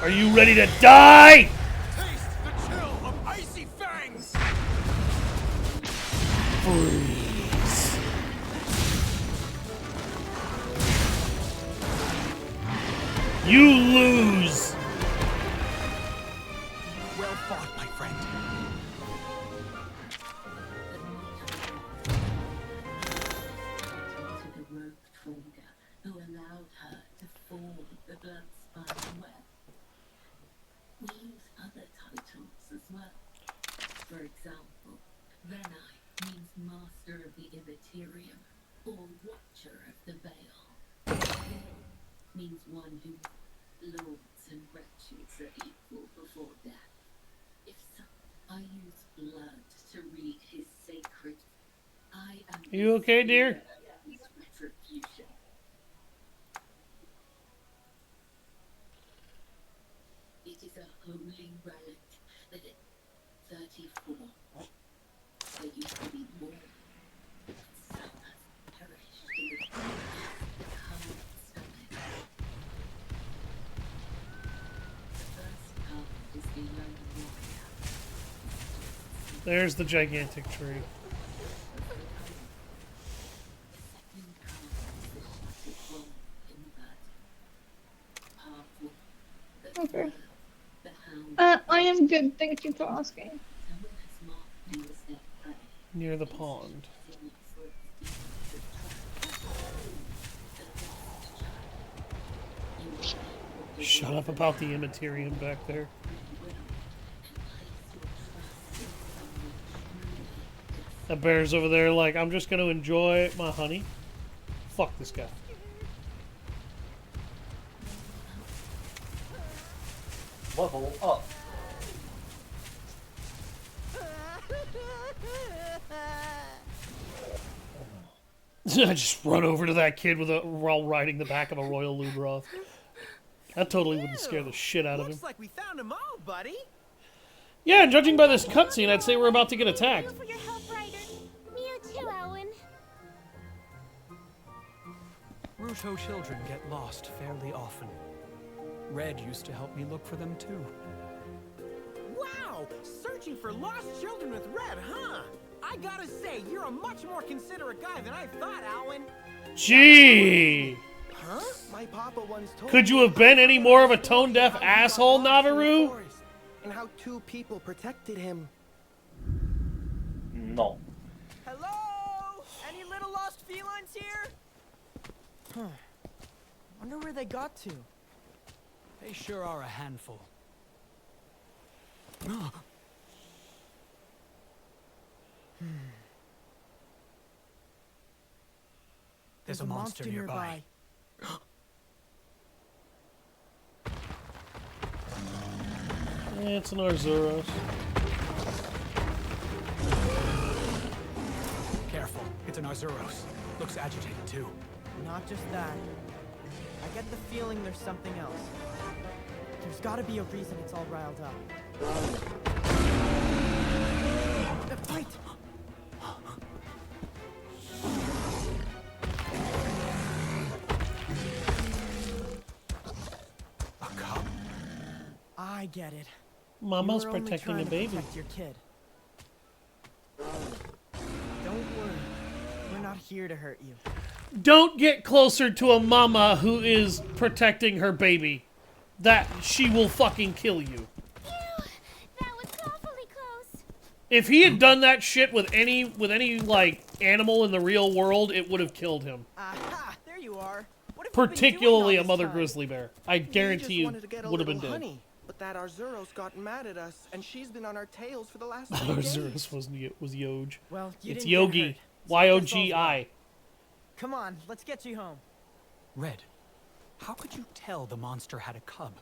Are you ready to die? Taste the chill of icy fangs! Freeze. You lose. Well fought, my friend. To the rogue trader who allowed her to form the blood-spun web. We use other titles as well. For example, Venai means Master of the Immaterium, or Watcher of the Veil. Veil means one who lords and wretches are equal before death. If so, I use blood to read his sacred. I am You okay, dear? his retribution. It is a holy relic that at 34, there used to be more. Some has perished in the cold stomach. The first card is the young warrior. There's the gigantic tree. The second card is the shattered world in the bird. Okay. The hound I am good. Thank you for asking. someone has marked you as their prey. Near the pond. Feeling for its deep trust. The lost child. You will be what the Shut up about the Immaterium back there. will, and place your trust in someone truly. That bear's over there like, I'm just gonna enjoy my honey. Fuck this guy. Level up. I just run over to that kid while riding the back of a Royal Lubroth. That totally wouldn't scare the shit out of him. Looks like we found them all, buddy. Yeah, judging by this cutscene, I'd say we're about to get attacked. for your help, Ryder. You too, Owen. Rusho children get lost fairly often. Red used to help me look for them too. Wow, searching for lost children with Red, huh? I gotta say, you're a much more considerate guy than I thought, Alan. Gee! Huh? My papa once told Could you have been any more of a tone-deaf asshole, Naviru? and how two people protected him. No. Hello? Any little lost felines here? Huh. Wonder where they got to. They sure are a handful. There's a monster nearby. It's an Arzuros. Careful, it's an Arzuros. Looks agitated too. Not just that. I get the feeling there's something else. There's gotta be a reason it's all riled up. Fight! A cub? I get it. Mama's You were only protecting trying a to baby. protect your kid. Don't worry. We're not here to hurt you. Don't get closer to a mama who is protecting her baby. That she will fucking kill you. That was awfully close. If he had done that shit with any like animal in the real world, it would have killed him. Aha! There you are. What have you been Particularly doing a all mother this time? grizzly bear. I guarantee you wanted to get a would have been little dead. honey, but that Arzuros got mad at us, and she's been on our tails for the last 3 days. Arzuros was Yoj. Well, you It's didn't get Yogi. hurt, so I guess all's Y-O-G-I. well. Come on, let's get you home. Red, how could you tell the monster had a cub?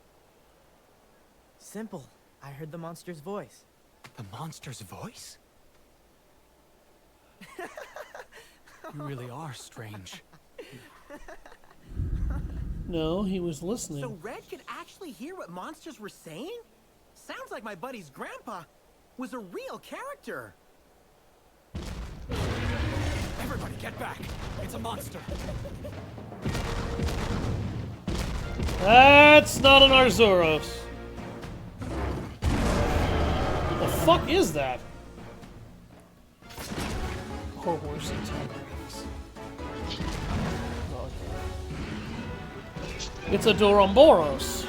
Simple. I heard the monster's voice. The monster's voice? You really are strange. No, he was listening. So Red could actually hear what monsters were saying? Sounds like my buddy's grandpa was a real character. Everybody get back! It's a monster! That's not an Arzuros. What the fuck is that? Poor horse and tigers. It's a Doramboros.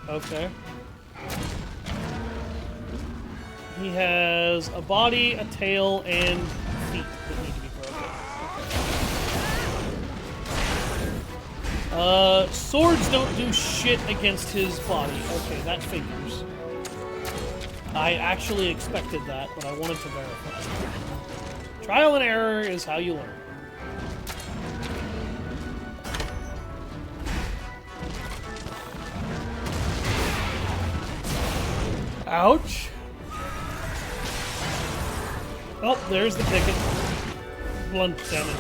Okay. He has a body, a tail, and feet that need to be broken. Swords don't do shit against his body. Okay, that figures. I actually expected that, but I wanted to verify. Trial and error is how you learn. Ouch. Oh, there's the ticket. Blunt damage.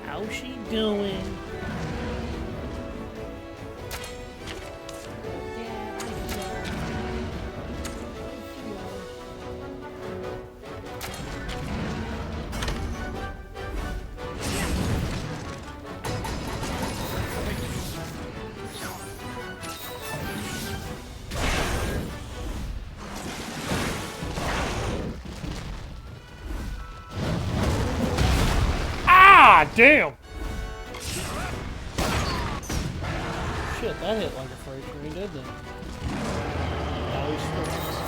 How's she doing? God damn! Shit, that hit like a freight train, didn't it? Now he's fixed.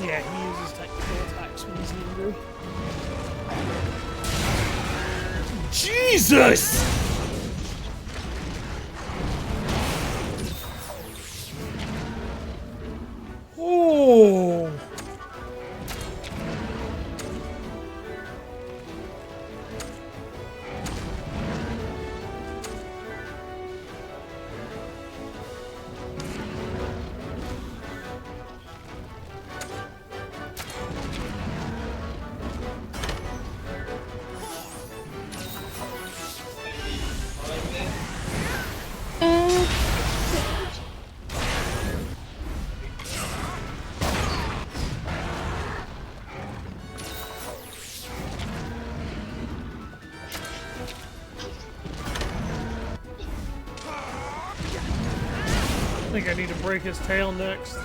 Yeah, he uses technical attacks when he's angry. Jesus! Oh! I think I need to break his tail next.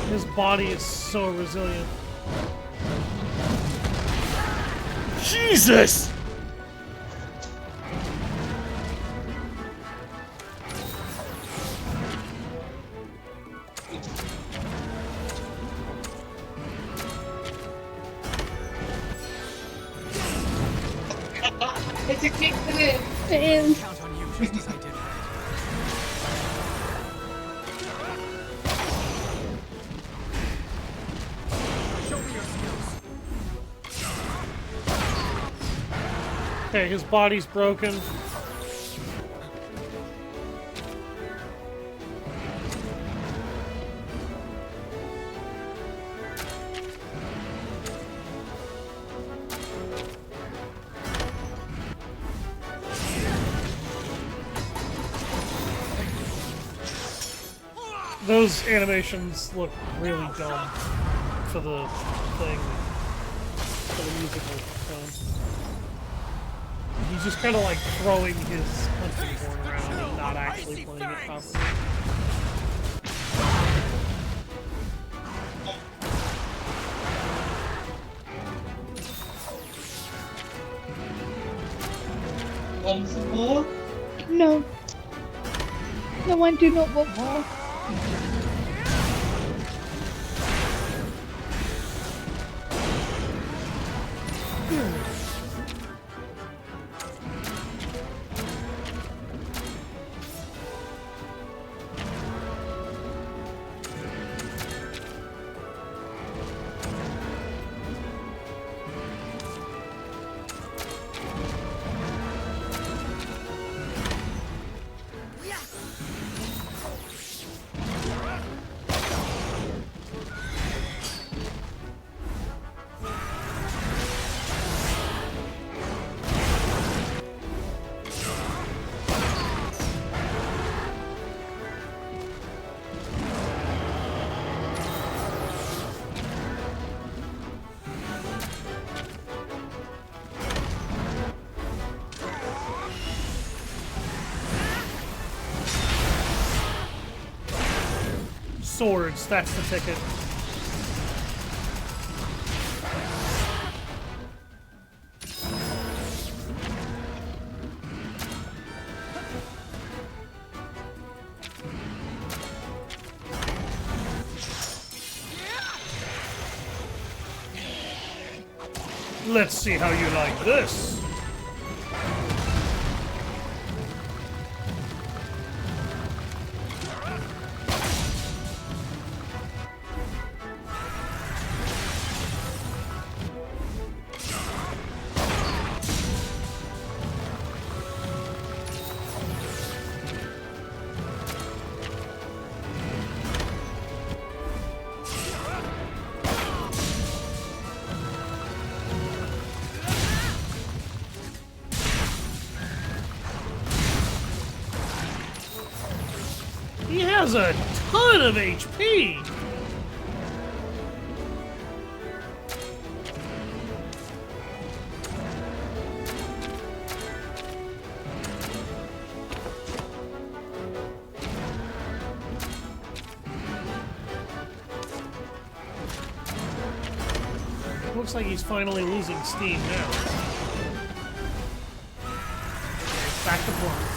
His body is so resilient. Jesus! It's a kick to it. It is. Count on you just as I did. Show me your skills. Okay, his body's broken. Those animations look really dumb for the thing, for the musical tone. He's just kind of like throwing his hunting horn around and not actually playing it properly. Want some more? No. No, I do not want more. Swords, that's the ticket. Let's see how you like this. He has a ton of HP. Looks like he's finally losing steam now. Back to blunt.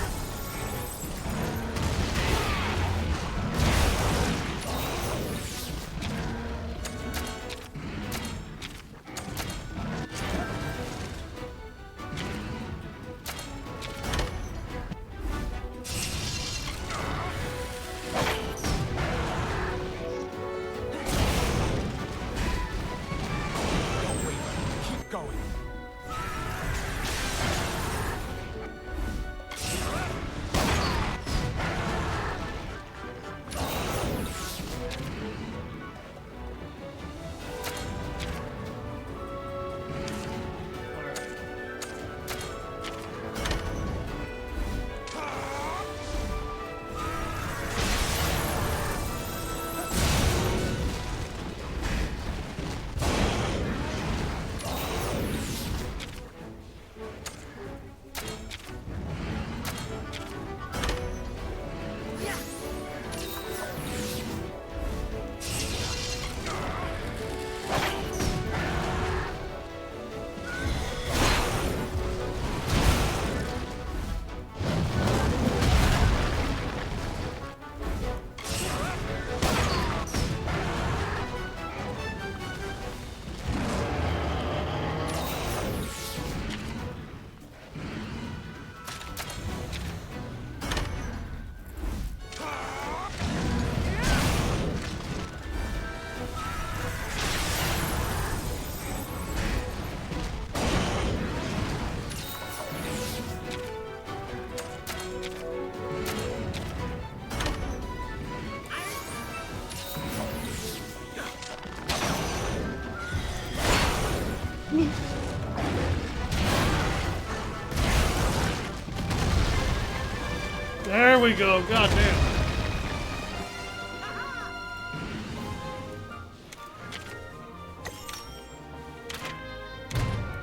There we go, goddamn.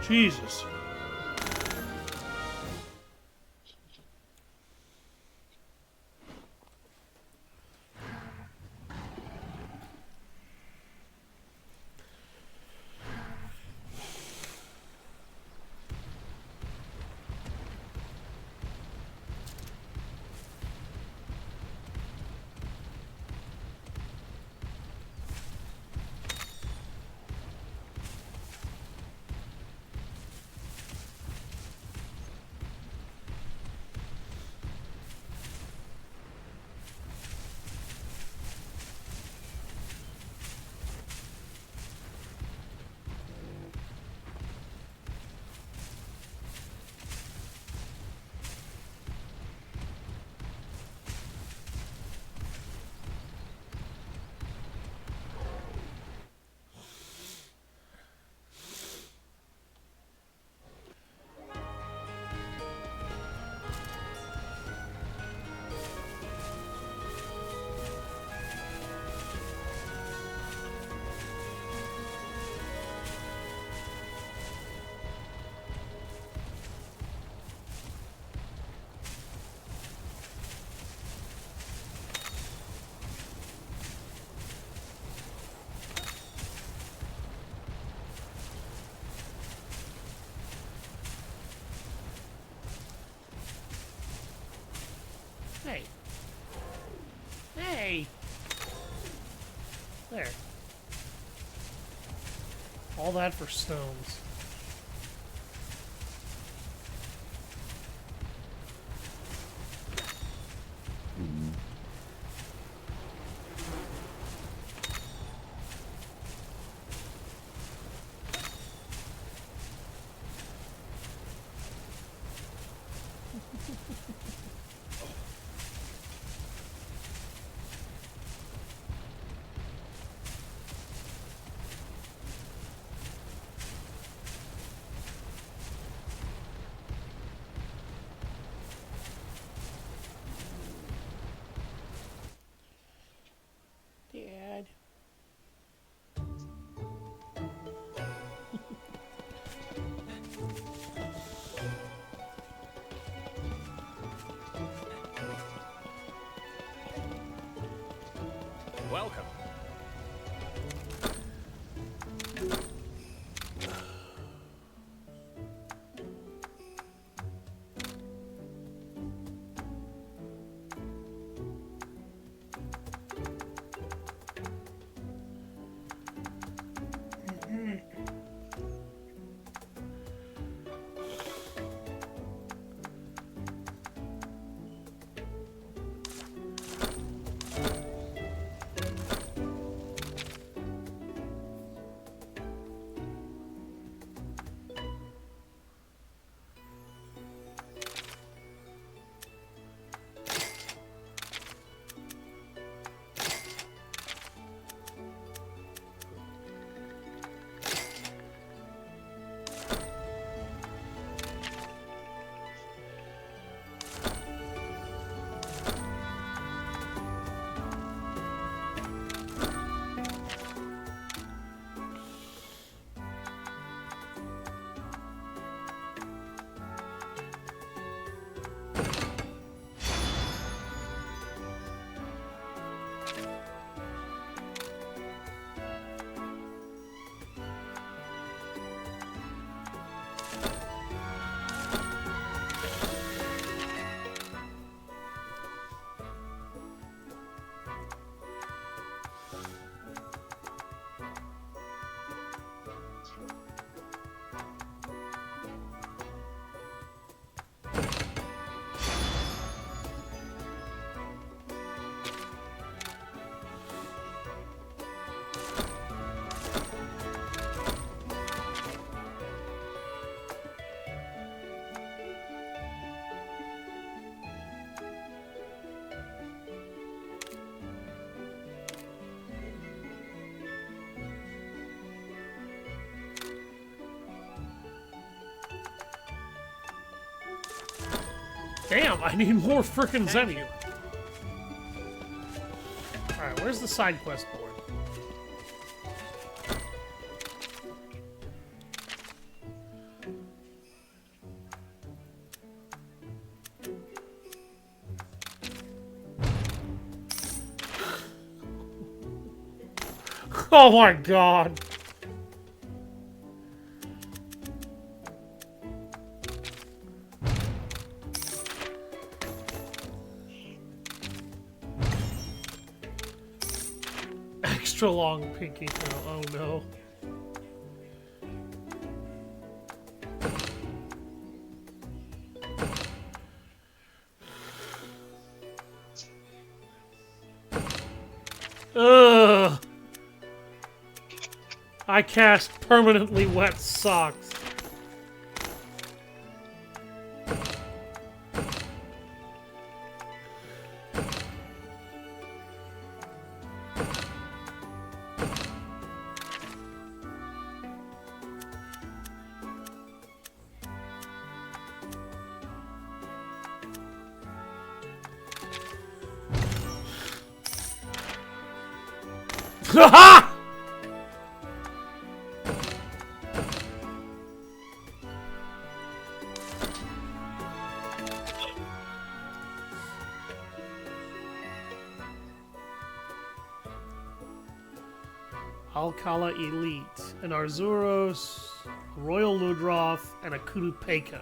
Jesus. Hey. Hey! There. All that for stones. Welcome. Damn, I need more frickin' Zenny. Alright, where's the side quest board? Oh my god. Extra long pinky toe. Oh no. Ugh. I cast permanently wet socks. Ha! Alcala Elite, an Arzuros, a Royal Ludroth, and a Kurupeiko.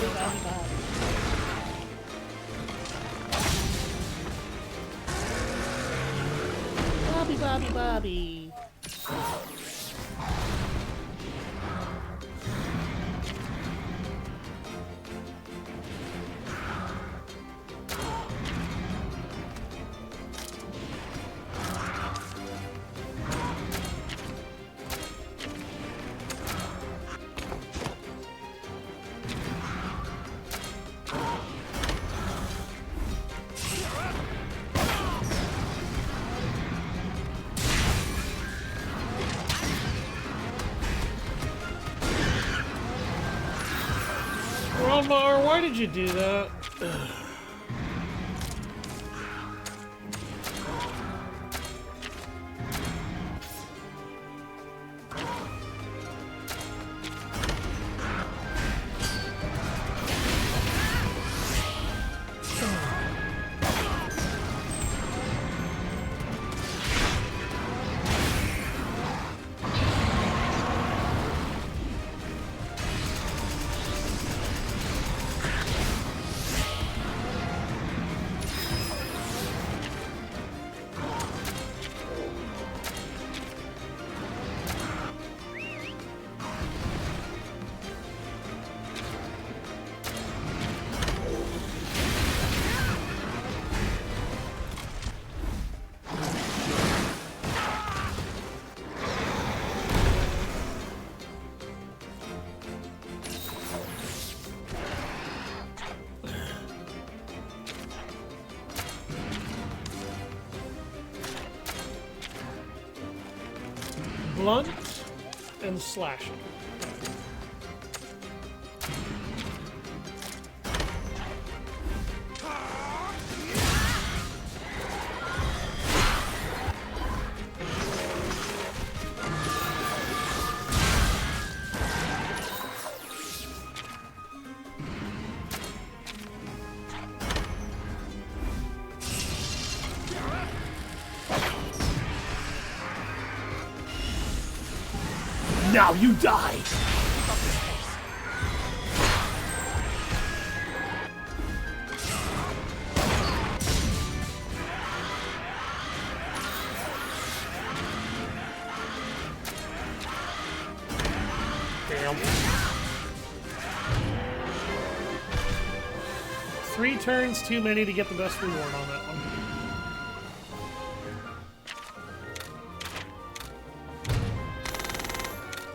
Bobby, Bobby, Bobby. Bobby, Bobby, Bobby. Ronmar, why did you do that? Blunt and slashing. Now you die! Damn. 3 turns too many to get the best reward on that one.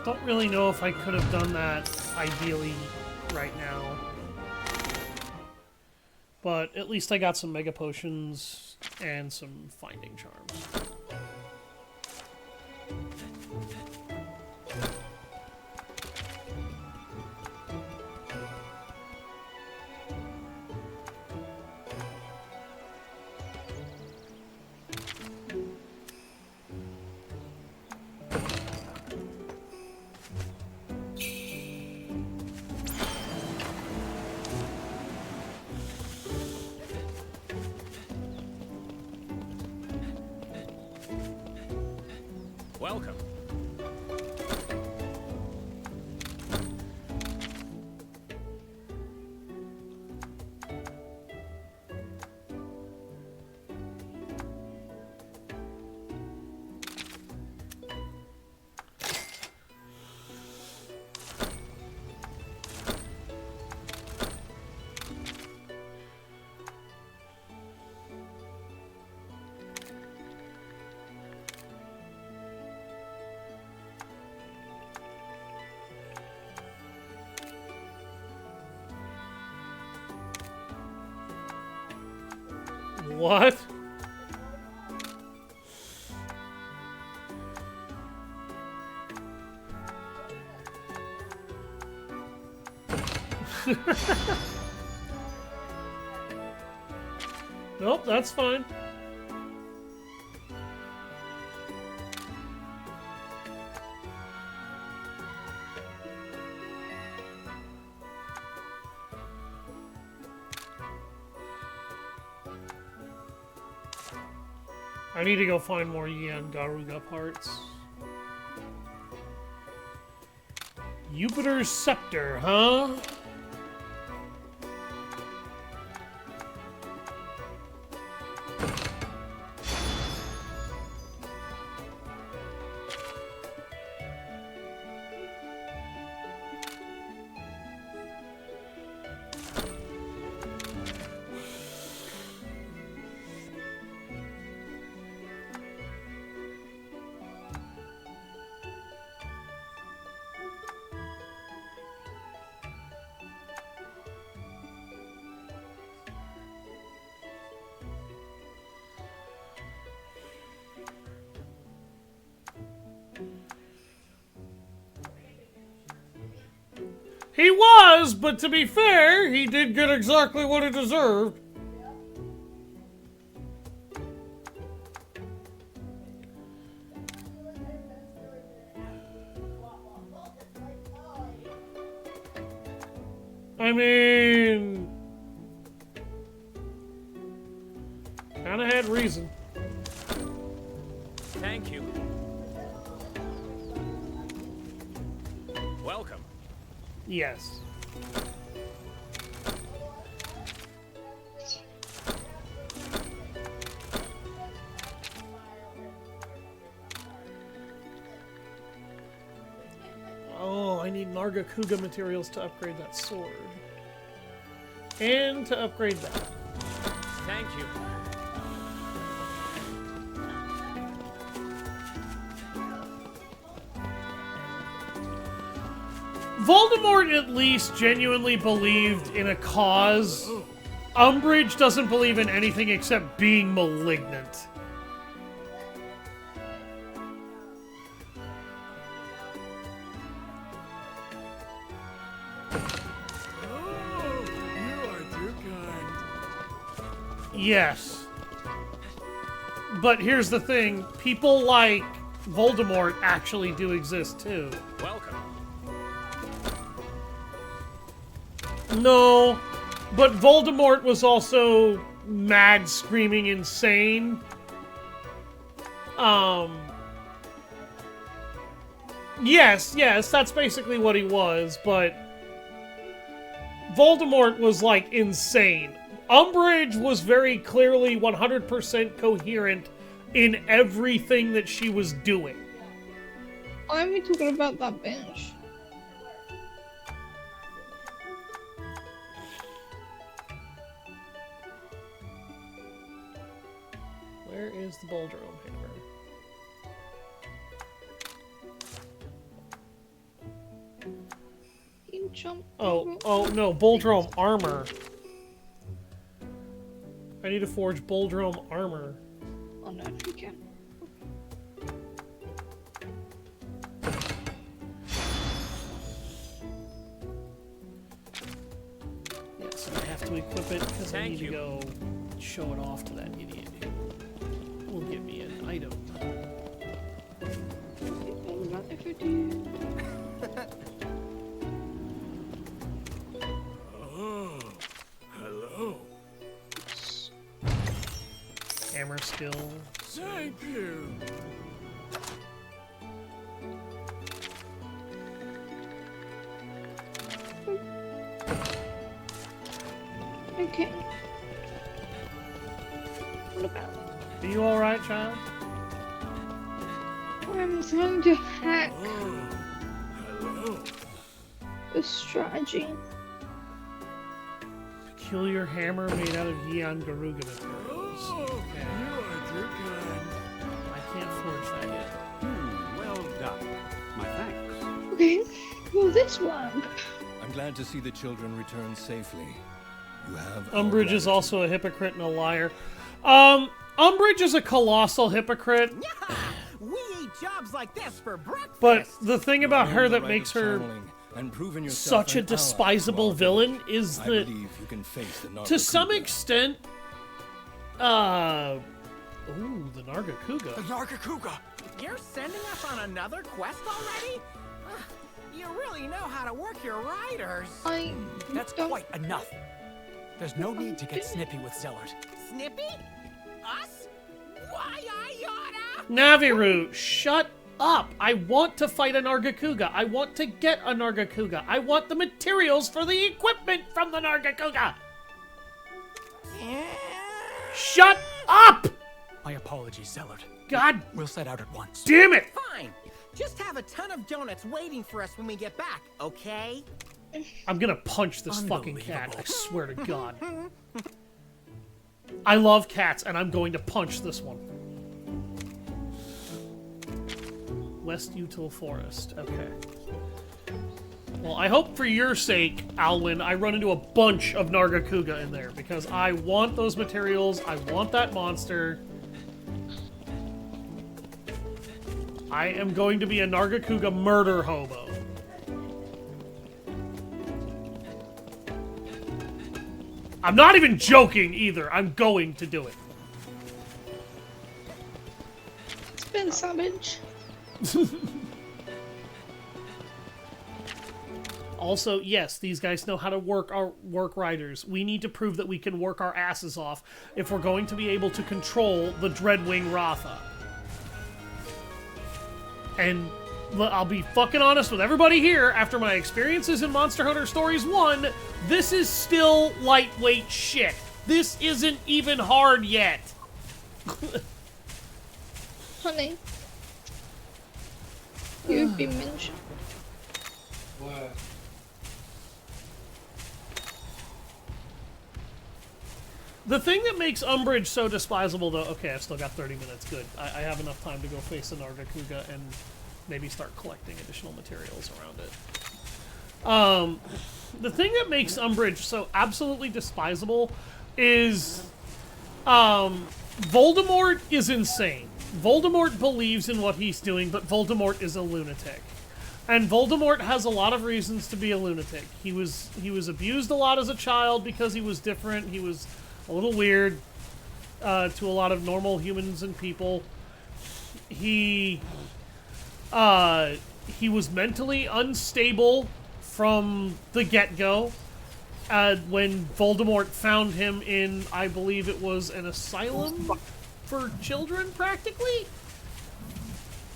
Don't really know if I could have done that ideally right now. But at least I got some Mega Potions and some Finding Charms. Welcome. What? Nope, that's fine. I need to go find more Yian Garuga parts. Jupiter's Scepter, huh? He was, but to be fair, he did get exactly what he deserved. I mean, kind of had reason. Thank you. Welcome. Yes. Oh, I need Nargacuga materials to upgrade that sword. And to upgrade that. Thank you. Voldemort at least genuinely believed in a cause. Umbridge doesn't believe in anything except being malignant. Yes. But here's the thing. People like Voldemort actually do exist too. Welcome. No, but Voldemort was also mad, screaming, insane. Yes, that's basically what he was, but Voldemort was, like, insane. Umbridge was very clearly 100% coherent in everything that she was doing. Why are we talking about that bench? Where is the Boldrome hammer? You jump. Oh no, Boldrome armor. I need to forge Boldrome armor. Oh no, you can. Yes, I have to equip it because I need to go show it off to that idiot who will give me an item. Oh, hello. Hammer skill. Thank you. Okay. What about? Are you alright, child? I'm trying to hack Hello. the strategy. Peculiar hammer made out of Yeon Garuga materials. Okay. I can't forge that yet. Well done. My thanks. Okay, will this work? I'm glad to see the children return safely. You have Umbridge is also a hypocrite and a liar. Umbridge is a colossal hypocrite. We eat jobs like this for breakfast. But the thing about her that makes her such a an despisable villain is I that, believe you can face the to some Nargacuga. extent, ooh, the Nargacuga. The Nargacuga. You're sending us on another quest already? You really know how to work your riders. That's quite enough. There's no need to get snippy with Zellert. Snippy? Us? Why I oughta? Naviru, shut up! I want to fight a Nargacuga. I want to get a Nargacuga. I want the materials for the equipment from the Nargacuga. Shut up! My apologies, Zellert. God. We'll set out at once. Damn it! Fine. Just have a ton of donuts waiting for us when we get back, okay? I'm gonna punch this fucking cat, I swear to God. I love cats, and I'm going to punch this one. West Util Forest, okay. Well, I hope for your sake, Alwyn, I run into a bunch of Nargacuga in there, because I want those materials, I want that monster. I am going to be a Nargacuga murder hobo. I'm not even joking either. I'm going to do it. It's been savage. Also, yes, these guys know how to work riders. We need to prove that we can work our asses off if we're going to be able to control the Dreadwing Ratha. And I'll be fucking honest with everybody here, after my experiences in Monster Hunter Stories 1, this is still lightweight shit. This isn't even hard yet. Honey, you've been mentioned. What? The thing that makes Umbridge so despisable, though... Okay, I've still got 30 minutes. Good. I have enough time to go face an Nargacuga and maybe start collecting additional materials around it. The thing that makes Umbridge so absolutely despisable is... Voldemort is insane. Voldemort believes in what he's doing, but Voldemort is a lunatic. And Voldemort has a lot of reasons to be a lunatic. He was abused a lot as a child because he was different. He was a little weird to a lot of normal humans and people. He was mentally unstable from the get-go. When Voldemort found him in, I believe it was an asylum for children, practically?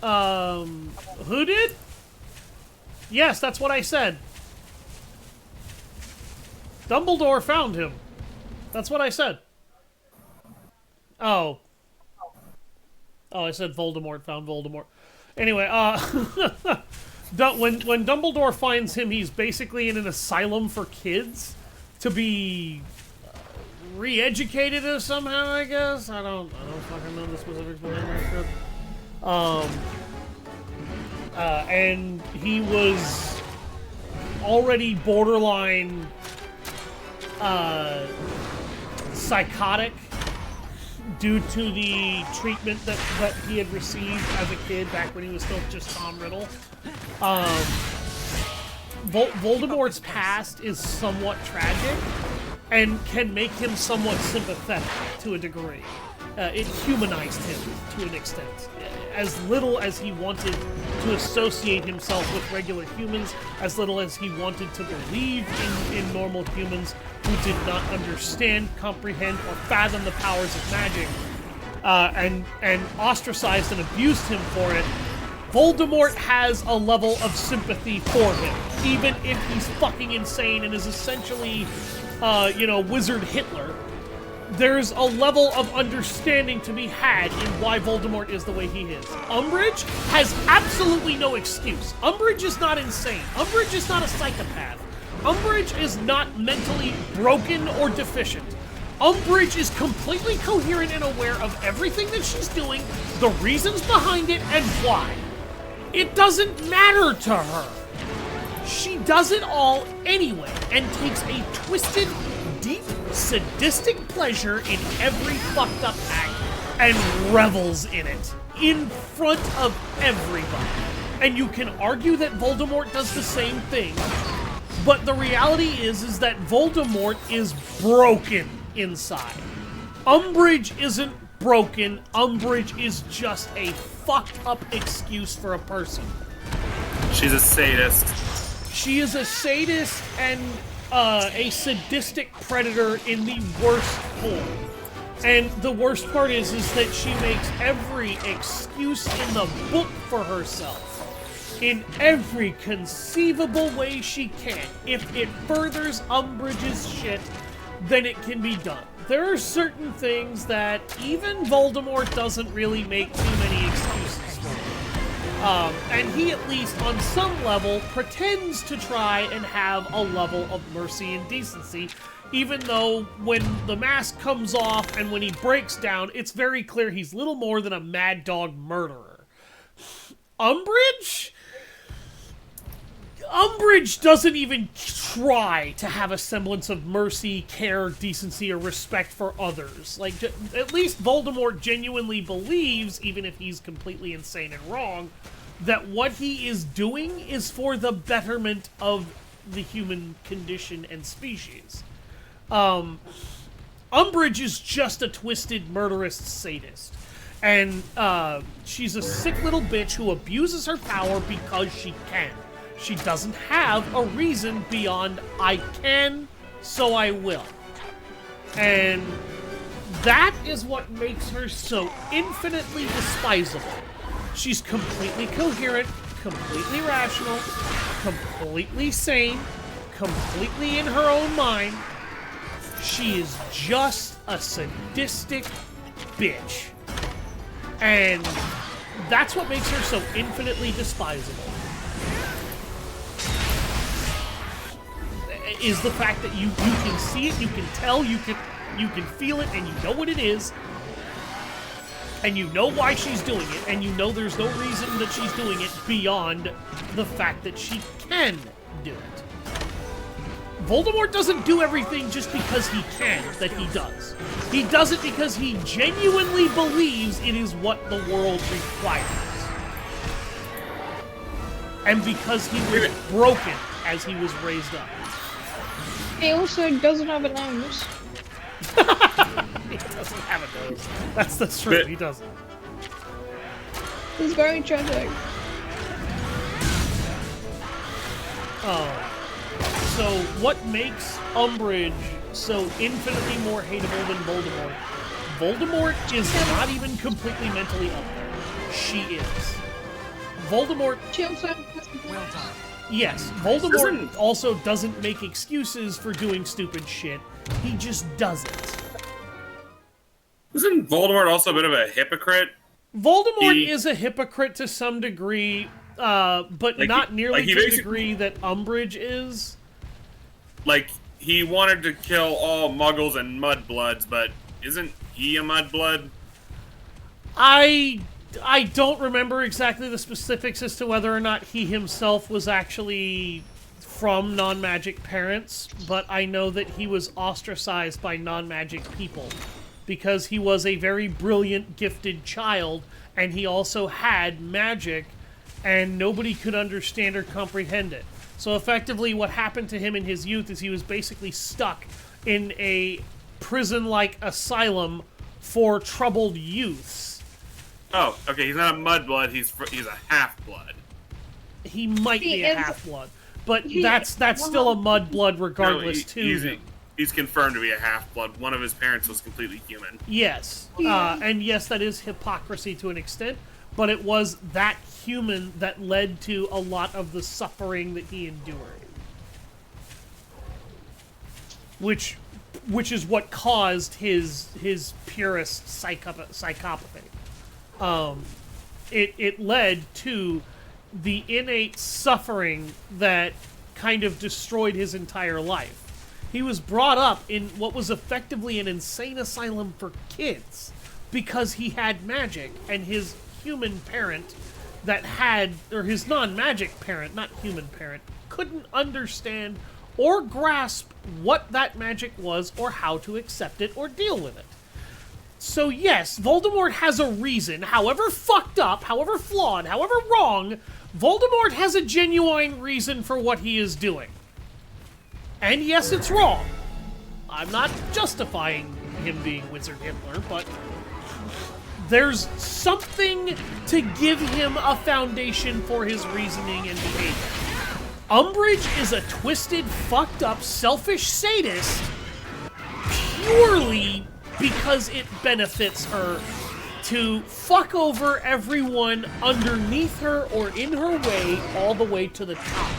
Who did? Yes, that's what I said. Dumbledore found him. That's what I said. Oh. Oh, I said Voldemort found Voldemort. Anyway, when Dumbledore finds him, he's basically in an asylum for kids to be re-educated somehow, I guess. I don't fucking know the specifics behind that shit. And he was already borderline psychotic due to the treatment that he had received as a kid back when he was still just Tom Riddle. Voldemort's past is somewhat tragic and can make him somewhat sympathetic to a degree. It humanized him to an extent. As little as he wanted to associate himself with regular humans, as little as he wanted to believe in normal humans who did not understand, comprehend, or fathom the powers of magic, and ostracized and abused him for it, Voldemort has a level of sympathy for him, even if he's fucking insane and is essentially, Wizard Hitler. There's a level of understanding to be had in why Voldemort is the way he is. Umbridge has absolutely no excuse. Umbridge is not insane. Umbridge is not a psychopath. Umbridge is not mentally broken or deficient. Umbridge is completely coherent and aware of everything that she's doing, the reasons behind it, and why. It doesn't matter to her. She does it all anyway, and takes a twisted, deep, sadistic pleasure in every fucked up act, and revels in it, in front of everybody. And you can argue that Voldemort does the same thing, but the reality is that Voldemort is broken inside. Umbridge isn't broken. Umbridge is just a fucked up excuse for a person. She's a sadist. She is a sadist and a sadistic predator in the worst form. And the worst part is that she makes every excuse in the book for herself. In every conceivable way she can. If it furthers Umbridge's shit, then it can be done. There are certain things that even Voldemort doesn't really make too many excuses for. And he, at least on some level, pretends to try and have a level of mercy and decency, even though when the mask comes off and when he breaks down, it's very clear he's little more than a mad dog murderer. Umbridge doesn't even try to have a semblance of mercy, care, decency, or respect for others. Like, at least Voldemort genuinely believes, even if he's completely insane and wrong, that what he is doing is for the betterment of the human condition and species. Umbridge is just a twisted, murderous sadist. And she's a sick little bitch who abuses her power because she can. She doesn't have a reason beyond, I can, so I will. And that is what makes her so infinitely despisable. She's completely coherent, completely rational, completely sane, completely in her own mind. She is just a sadistic bitch. And that's what makes her so infinitely despisable. Is the fact that you can see it, you can tell, you can feel it, and you know what it is. And you know why she's doing it, and you know there's no reason that she's doing it beyond the fact that she can do it. Voldemort doesn't do everything just because he can, that he does. He does it because he genuinely believes it is what the world requires. And because he was broken as he was raised up. He also doesn't have a nose. He doesn't have a nose. That's true, he doesn't. It's very tragic. Oh. So, what makes Umbridge so infinitely more hateable than Voldemort? Voldemort is not even completely mentally up there. She is. Voldemort... She also has Well done. Yes, Voldemort also doesn't make excuses for doing stupid shit. He just does it. Isn't Voldemort also a bit of a hypocrite? Voldemort is a hypocrite to some degree, but like not nearly to the basically- degree that Umbridge is. Like, he wanted to kill all Muggles and Mudbloods, but isn't he a Mudblood? I don't remember exactly the specifics as to whether or not he himself was actually from non-magic parents, but I know that he was ostracized by non-magic people because he was a very brilliant, gifted child, and he also had magic, and nobody could understand or comprehend it. So effectively what happened to him in his youth is he was basically stuck in a prison-like asylum for troubled youths. Oh, okay, he's not a Mudblood, he's a half-blood. He might be a half-blood, but that's still a Mudblood regardless, too. He's confirmed to be a half-blood. One of his parents was completely human. Yes, and yes, that is hypocrisy to an extent, but it was that human that led to a lot of the suffering that he endured. Which is what caused his purest psychopathy. It led to the innate suffering that kind of destroyed his entire life. He was brought up in what was effectively an insane asylum for kids because he had magic, and his human parent that had, or his non-magic parent, not human parent, couldn't understand or grasp what that magic was or how to accept it or deal with it. So yes, Voldemort has a reason, however fucked up, however flawed, however wrong, Voldemort has a genuine reason for what he is doing. And yes, it's wrong. I'm not justifying him being Wizard Hitler, but there's something to give him a foundation for his reasoning and behavior. Umbridge is a twisted, fucked up, selfish sadist purely because it benefits her to fuck over everyone underneath her or in her way all the way to the top.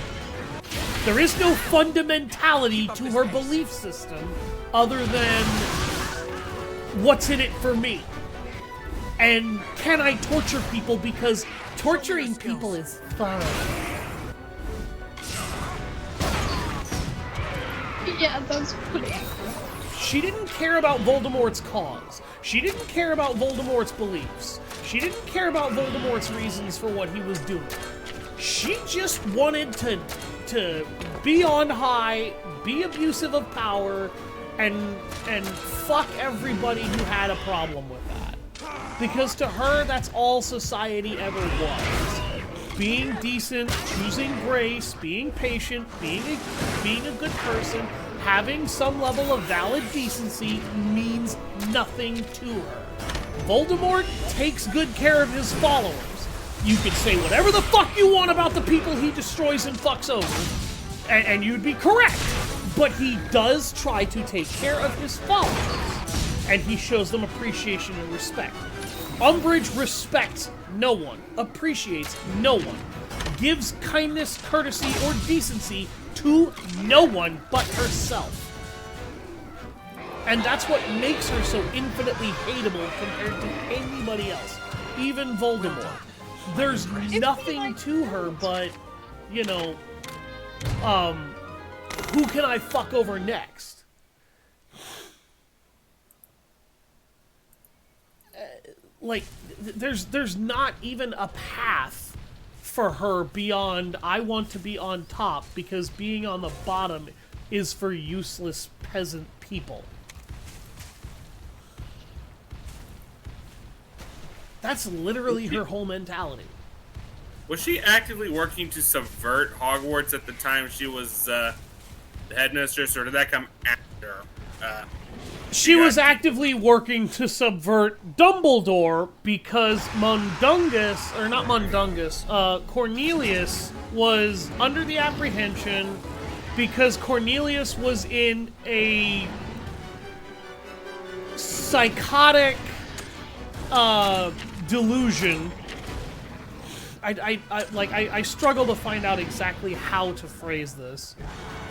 There is no fundamentality to her belief system other than what's in it for me. And can I torture people because torturing people is fun. Yeah, that's pretty accurate. She didn't care about Voldemort's cause. She didn't care about Voldemort's beliefs. She didn't care about Voldemort's reasons for what he was doing. She just wanted to be on high, be abusive of power, and fuck everybody who had a problem with that. Because to her, that's all society ever was. Being decent, choosing grace, being patient, being a good person, having some level of valid decency means nothing to her. Voldemort takes good care of his followers. You could say whatever the fuck you want about the people he destroys and fucks over, and you'd be correct. But he does try to take care of his followers, and he shows them appreciation and respect. Umbridge respects no one, appreciates no one, gives kindness, courtesy, or decency to no one but herself. And that's what makes her so infinitely hateable compared to anybody else, even Voldemort. There's nothing to her but, you know, who can I fuck over next? There's not even a path for her beyond I want to be on top, because being on the bottom is for useless peasant people. That's literally her whole mentality. Was she actively working to subvert Hogwarts at the time she was the headmistress, or did that come after? She was actively working to subvert Dumbledore because Cornelius was under the apprehension because Cornelius was in a psychotic delusion. I struggle to find out exactly how to phrase this,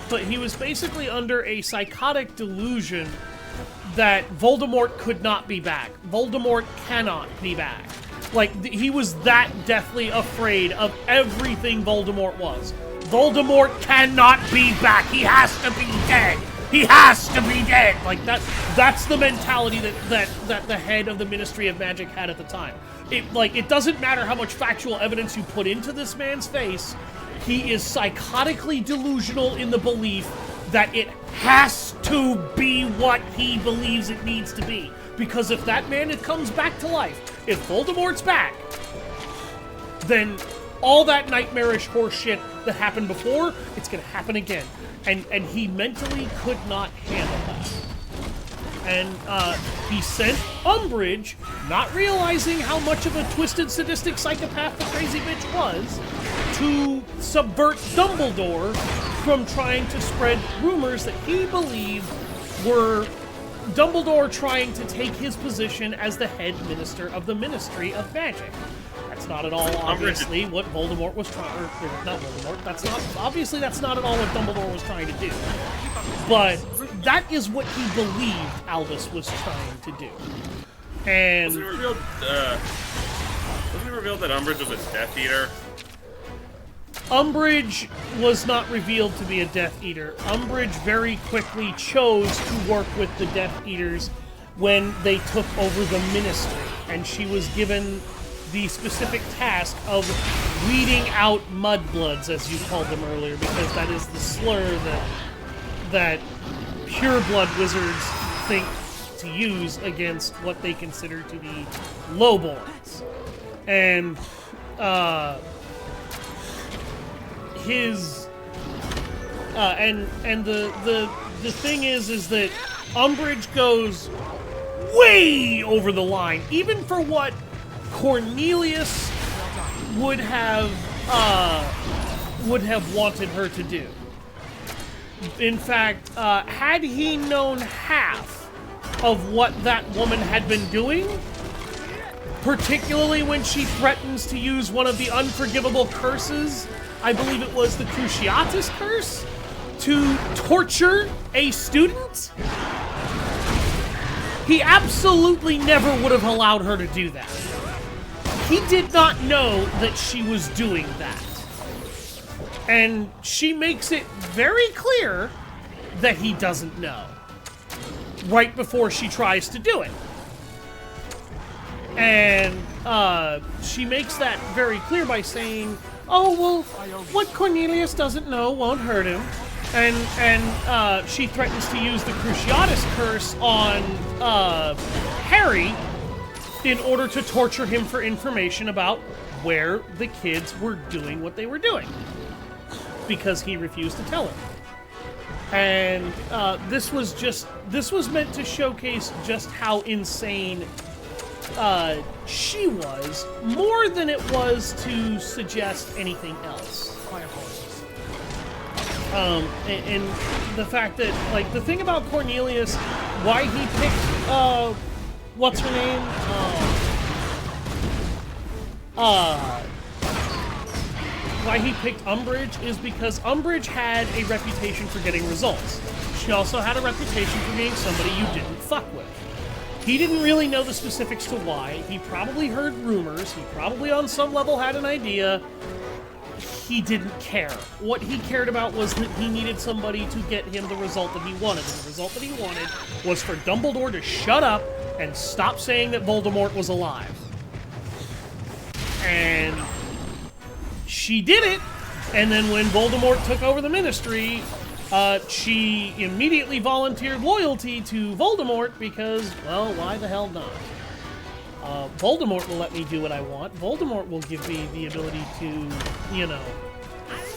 but he was basically under a psychotic delusion that Voldemort could not be back. Voldemort cannot be back. He was that deathly afraid of everything Voldemort was. Voldemort cannot be back. He has to be dead. He has to be dead. That's the mentality that the head of the Ministry of Magic had at the time. It doesn't matter how much factual evidence you put into this man's face. He is psychotically delusional in the belief that it has to be what he believes it needs to be. Because if that man comes back to life, if Voldemort's back, then all that nightmarish horse shit that happened before, it's gonna happen again. And he mentally could not handle that. And he sent Umbridge, not realizing how much of a twisted, sadistic psychopath the crazy bitch was, to subvert Dumbledore from trying to spread rumors that he believed were Dumbledore trying to take his position as the head minister of the Ministry of Magic. That's not at all obviously what Voldemort was trying, or not Voldemort, that's not at all what Dumbledore was trying to do. But that is what he believed Albus was trying to do. And wasn't it revealed that Umbridge was a Death Eater? Umbridge was not revealed to be a Death Eater. Umbridge very quickly chose to work with the Death Eaters when they took over the Ministry, and she was given the specific task of weeding out mudbloods, as you called them earlier, because that is the slur that pureblood wizards think to use against what they consider to be lowborns. And the thing is that Umbridge goes way over the line, even for what Cornelius would have wanted her to do. In fact, had he known half of what that woman had been doing, particularly when she threatens to use one of the unforgivable curses, I believe it was the Cruciatus Curse, to torture a student, he absolutely never would have allowed her to do that. He did not know that she was doing that. And she makes it very clear that he doesn't know right before she tries to do it. And she makes that very clear by saying, oh, well, what Cornelius doesn't know won't hurt him. And she threatens to use the Cruciatus Curse on Harry in order to torture him for information about where the kids were doing what they were doing, because he refused to tell her. And this was meant to showcase just how insane she was, more than it was to suggest anything else. My apologies. And the fact that, like, the thing about Cornelius, why he picked, what's her name? Why he picked Umbridge is because Umbridge had a reputation for getting results. She also had a reputation for being somebody you didn't fuck with. He didn't really know the specifics to why. He probably heard rumors. He probably on some level had an idea. He didn't care. What he cared about was that he needed somebody to get him the result that he wanted. And the result that he wanted was for Dumbledore to shut up and stop saying that Voldemort was alive. And she did it, and then when Voldemort took over the Ministry, she immediately volunteered loyalty to Voldemort because, well, why the hell not? Voldemort will let me do what I want. Voldemort will give me the ability to, you know,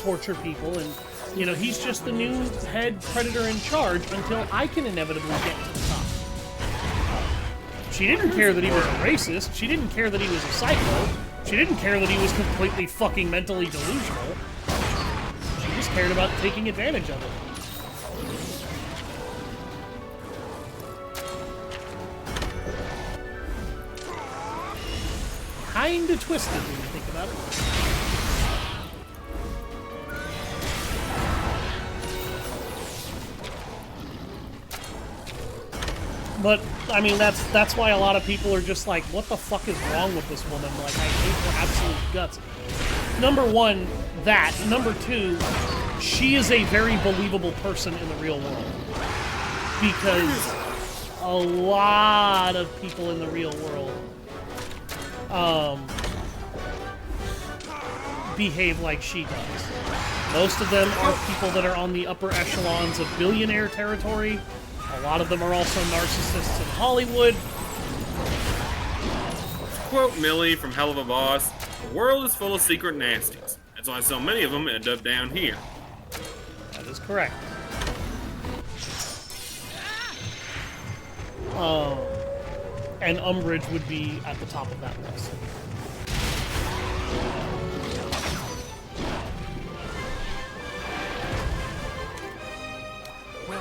torture people, and, you know, he's just the new head predator in charge until I can inevitably get to the top. She didn't care that he was a racist. She didn't care that he was a psycho. She didn't care that he was completely fucking mentally delusional. She just cared about taking advantage of it. Kinda twisted when you think about it. But, I mean, that's why a lot of people are just like, what the fuck is wrong with this woman? Like, I hate her absolute guts. Number one, that. Number two, she is a very believable person in the real world. Because a lot of people in the real world behave like she does. Most of them are people that are on the upper echelons of billionaire territory. A lot of them are also narcissists in Hollywood. Quote Millie from Hell of a Boss, "The world is full of secret nasties. That's why so many of them end up down here." That is correct. And Umbridge would be at the top of that list.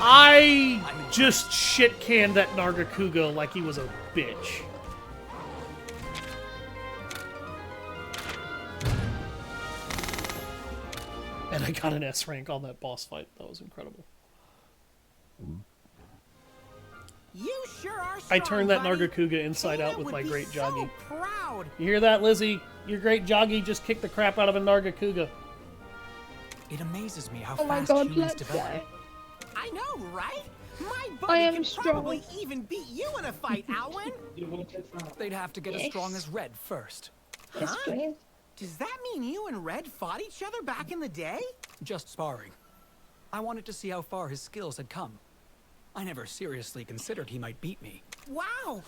I just shit-canned that Nargacuga like he was a bitch. And I got an S rank on that boss fight. That was incredible. You sure are strong, I turned that buddy. Nargacuga inside out with would my be great so Joggy. proud. You hear that, Lizzie? Your great Joggy just kicked the crap out of a Nargacuga. It amazes me how Oh my fast god, humans let's develop. go. I know, right? My I buddy am can strong. probably even beat you in a fight, Alwyn. They'd have to get as Yes. strong as Red first. Yes, Huh? please. Does that mean you and Red fought each other back in the day? Just sparring. I wanted to see how far his skills had come. I never seriously considered he might beat me. Wow.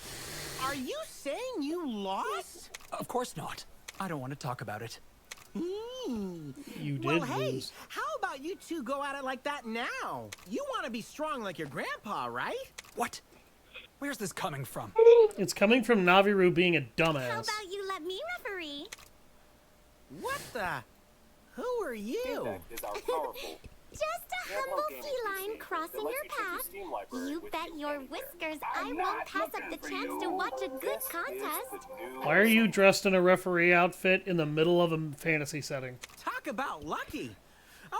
Are you saying you lost? Of course not. I don't want to talk about it. You Well, did hey, lose. how about you two go at it like that now? You want to be strong like your grandpa, right? What? Where's this coming from? It's coming from Naviru being a How dumbass. about you let me referee? What the? Who are you? Just a humble feline crossing your path. You bet your whiskers I won't pass up the chance to watch a good contest. Why are you dressed in a referee outfit in the middle of a fantasy setting? Talk about lucky.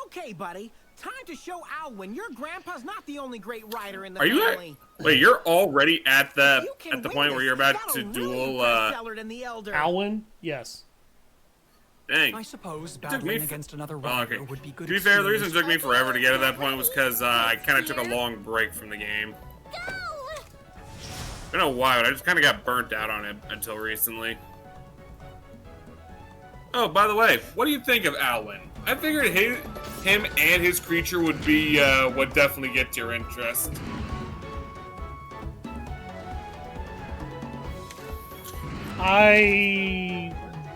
Okay, buddy. Time to show Alwyn your grandpa's not the only great rider in the Are you family. wait? You're already at the You can point win where this. you're about That'll to really duel. impress Ellard and the Elder. Alwyn? Yes. Dang. I suppose Took me battling f- against another Oh, rider okay. would be good. To be fair, the reason it experience. took me forever to get to that point was because I kind of took a long break from the game. I don't know why, but I just kind of got burnt out on it until recently. Oh, by the way, what do you think of Alwyn? I figured him and his creature would be what definitely gets your interest. I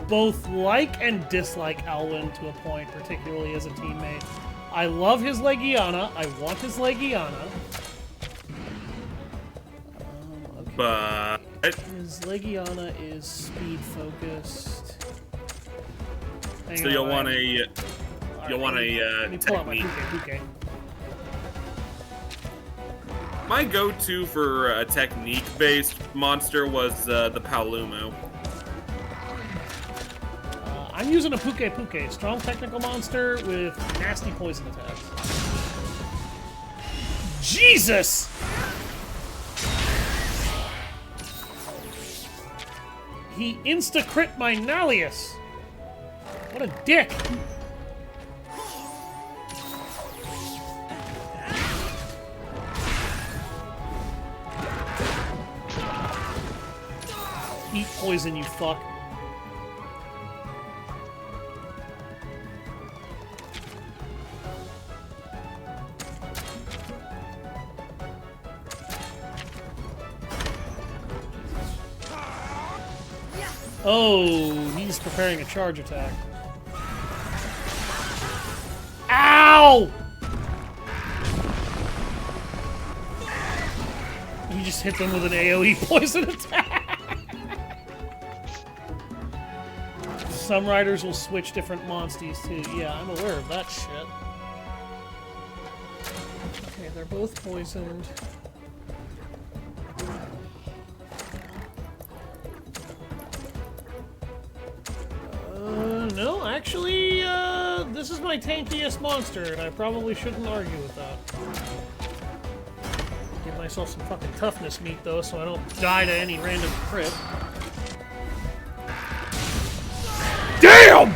both like and dislike Alwyn to a point, particularly as a teammate. I love his Legiana. I want his Legiana. Okay. But His Legiana is speed focused. So you'll want a let me pull out my technique. Puke. My go-to for a technique-based monster was the Paolumu. I'm using a Puke. Strong technical monster with nasty poison attacks. Jesus! He insta-crit my Nalius! What a dick! Eat poison, you fuck. Oh, he's preparing a charge attack. Ow! You just hit them with an AoE poison attack. Some riders will switch different monsties too. Yeah, I'm aware of that shit. Okay, they're both poisoned. No, actually, this is my tankiest monster, and I probably shouldn't argue with that. Give myself some fucking toughness meat, though, so I don't die to any random crit. Damn!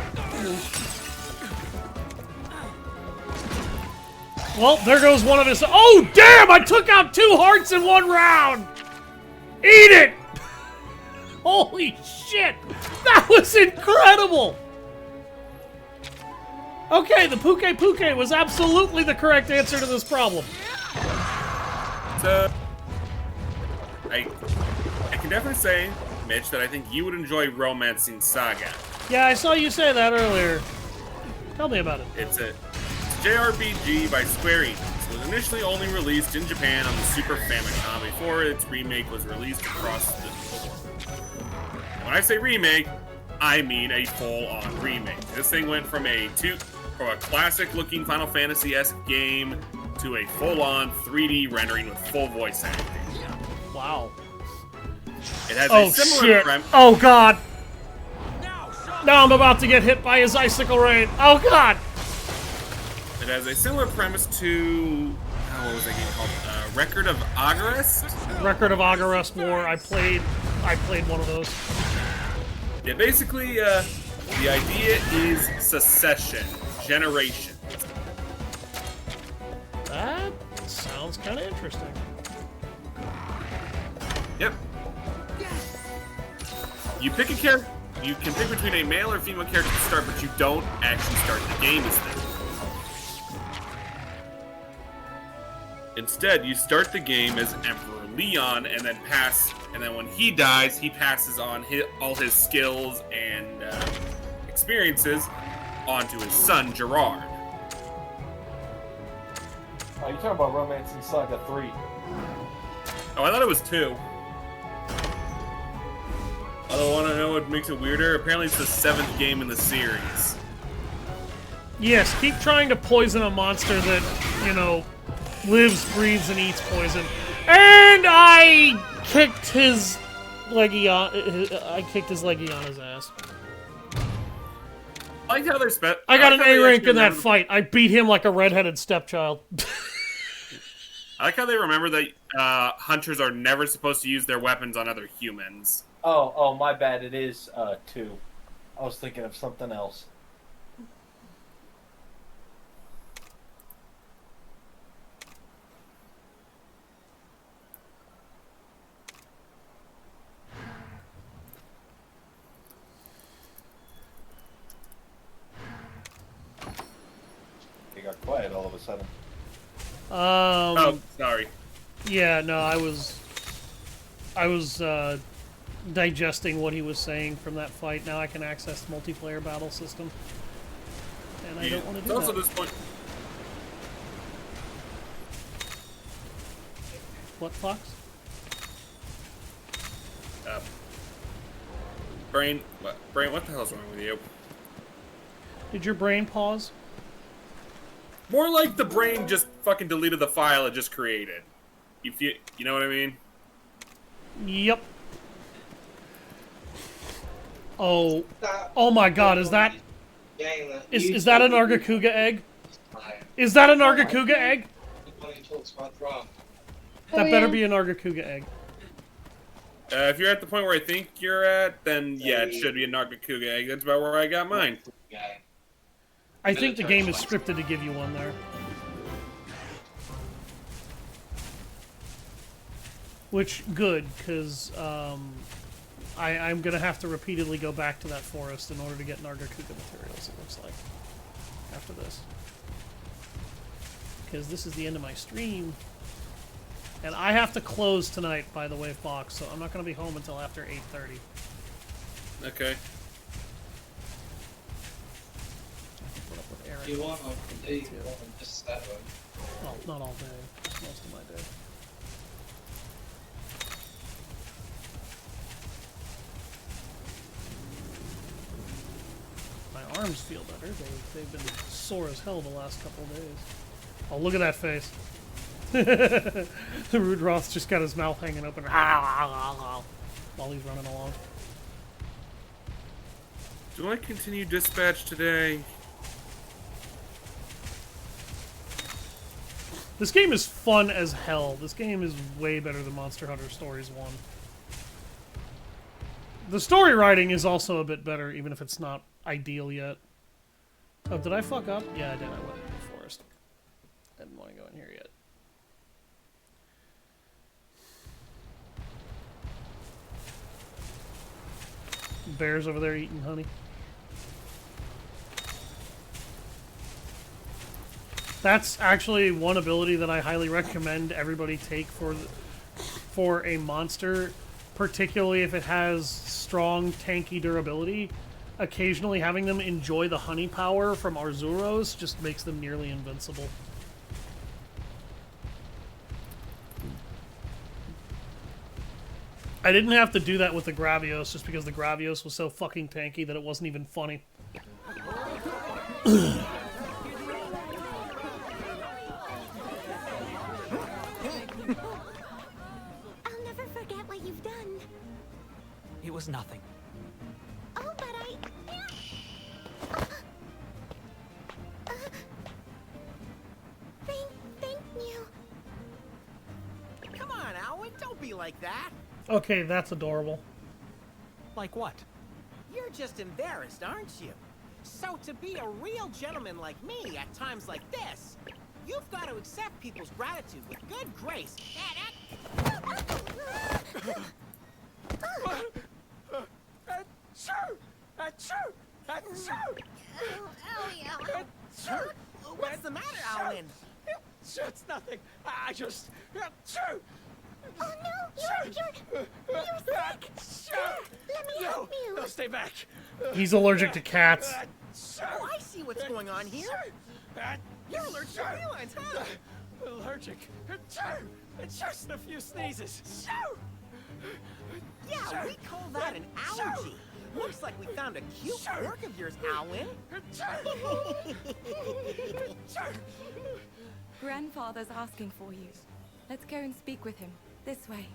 Well, there goes one of his... Oh, damn! I took out 2 hearts in 1 round! Eat it! Holy shit! That was incredible! Okay, the Puke was absolutely the correct answer to this problem. So, I can definitely say, Mitch, that I think you would enjoy Romancing Saga. Yeah, I saw you say that earlier. Tell me about it. It's a JRPG by Square Enix. It was initially only released in Japan on the Super Famicom before its remake was released across the board. When I say remake, I mean a full-on remake. This thing went from a classic-looking Final Fantasy-esque game to a full-on 3D rendering with full voice acting. Wow. It has a similar premise. Oh god! Now I'm about to get hit by his icicle rain. Oh god! It has a similar premise to what was that game called? Record of Agarest? Record of Agarest War. I played one of those. Yeah, basically, the idea is succession, generation. That sounds kind of interesting. Yep. You pick a character. You can pick between a male or female character to start, but you don't actually start the game as them. Instead, you start the game as Emperor Leon, and then when he dies, he passes on all his skills and experiences onto his son, Gerard. Oh, you're talking about Romancing Saga 3. Oh, I thought it was 2. I don't want to know what makes it weirder. Apparently, it's the 7th game in the series. Yes, keep trying to poison a monster that, lives, breathes, and eats poison. And I kicked his Legiana's ass. I like how they're I got an A rank in that fight. I beat him like a redheaded stepchild. I like how they remember that hunters are never supposed to use their weapons on other humans. Oh, my bad. It is 2. I was thinking of something else. They got quiet all of a sudden. Oh, sorry. Yeah, no, I was digesting what he was saying from that fight. Now I can access the multiplayer battle system. And I don't want to do Also, that. this point, What, Fox? Brain, what the hell's wrong with you? Did your brain pause? More like the brain just fucking deleted the file it just created. You know what I mean? Yep. Oh. Oh my god, is that... Is that an Argakuga egg? Is that an Argakuga egg? That better be an Argakuga egg. If you're at the point where I think you're at, then yeah, it should be a Nargacuga egg. That's about where I got mine. I think the game is scripted to give you one there. Which, good, because I'm going to have to repeatedly go back to that forest in order to get Nargacuga materials, it looks like, after this. Because this is the end of my stream. And I have to close tonight, by the way, Fox, so I'm not going to be home until after 8:30. Okay. You want to do just that one? Well, not all day. Just most of my day. My arms feel better. They've been sore as hell the last couple of days. Oh, look at that face. The Rudroth's just got his mouth hanging open while he's running along. Do I continue dispatch today? This game is fun as hell. This game is way better than Monster Hunter Stories 1. The story writing is also a bit better, even if it's not ideal yet. Oh, did I fuck up? Yeah, I did. I went into the forest. I didn't want to go in here yet. Bears over there eating honey. That's actually one ability that I highly recommend everybody take for a monster, particularly if it has strong tanky durability. Occasionally having them enjoy the honey power from Arzuros just makes them nearly invincible. I didn't have to do that with the Gravios just because the Gravios was so fucking tanky that it wasn't even funny. I'll never forget what you've done. It was nothing. Oh, but thank you. Come on, Alwyn, don't be like that. Okay, that's adorable. Like what? You're just embarrassed, aren't you? So to be a real gentleman like me at times like this, you've got to accept people's gratitude with good grace. What's the matter, Alwyn? It's nothing. I just... Oh no, you're sick. Let me help you. No, stay back. He's allergic to cats. Oh, I see what's going on here. You're allergic to felines, huh? Allergic. It's just a few sneezes. Yeah, we call that an allergy. Looks like we found a cute quirk of yours, Alwyn. Grandfather's asking for you. Let's go and speak with him. This way.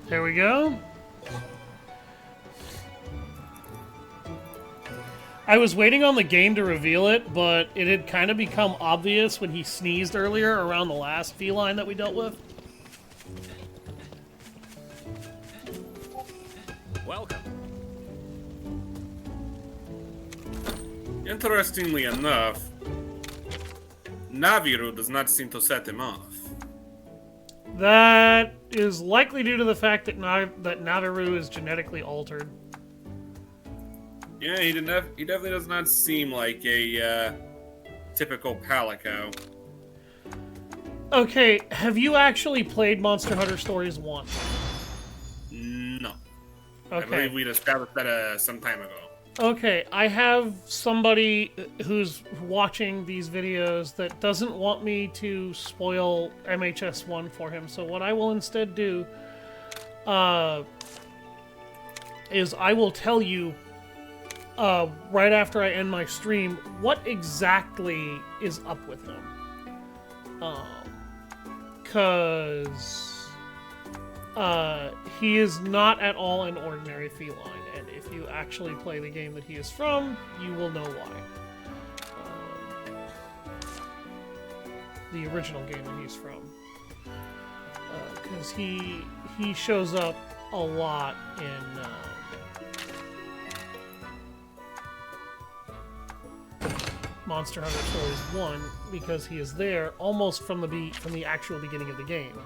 There we go. I was waiting on the game to reveal it, but it had kind of become obvious when he sneezed earlier around the last feline that we dealt with. Welcome. Interestingly enough, Naviru does not seem to set him off. That is likely due to the fact that Naviru is genetically altered. Yeah, he definitely does not seem like a typical Palico. Okay, have you actually played Monster Hunter Stories 1? No. I Okay. believe we established that some time ago. Okay, I have somebody who's watching these videos that doesn't want me to spoil MHS1 for him, so what I will instead do is I will tell you right after I end my stream what exactly is up with him. Because he is not at all an ordinary feline, and if you actually play the game that he is from, you will know why. The original game that he's from. Because he shows up a lot in Monster Hunter Stories 1, because he is there almost from the actual beginning of the game.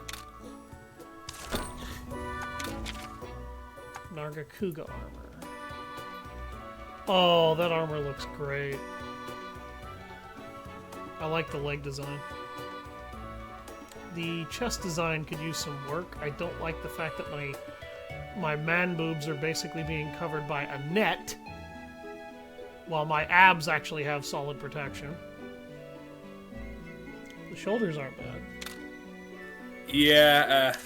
Nargacuga armor. Oh, that armor looks great. I like the leg design. The chest design could use some work. I don't like the fact that my man boobs are basically being covered by a net, while my abs actually have solid protection. The shoulders aren't bad. Yeah,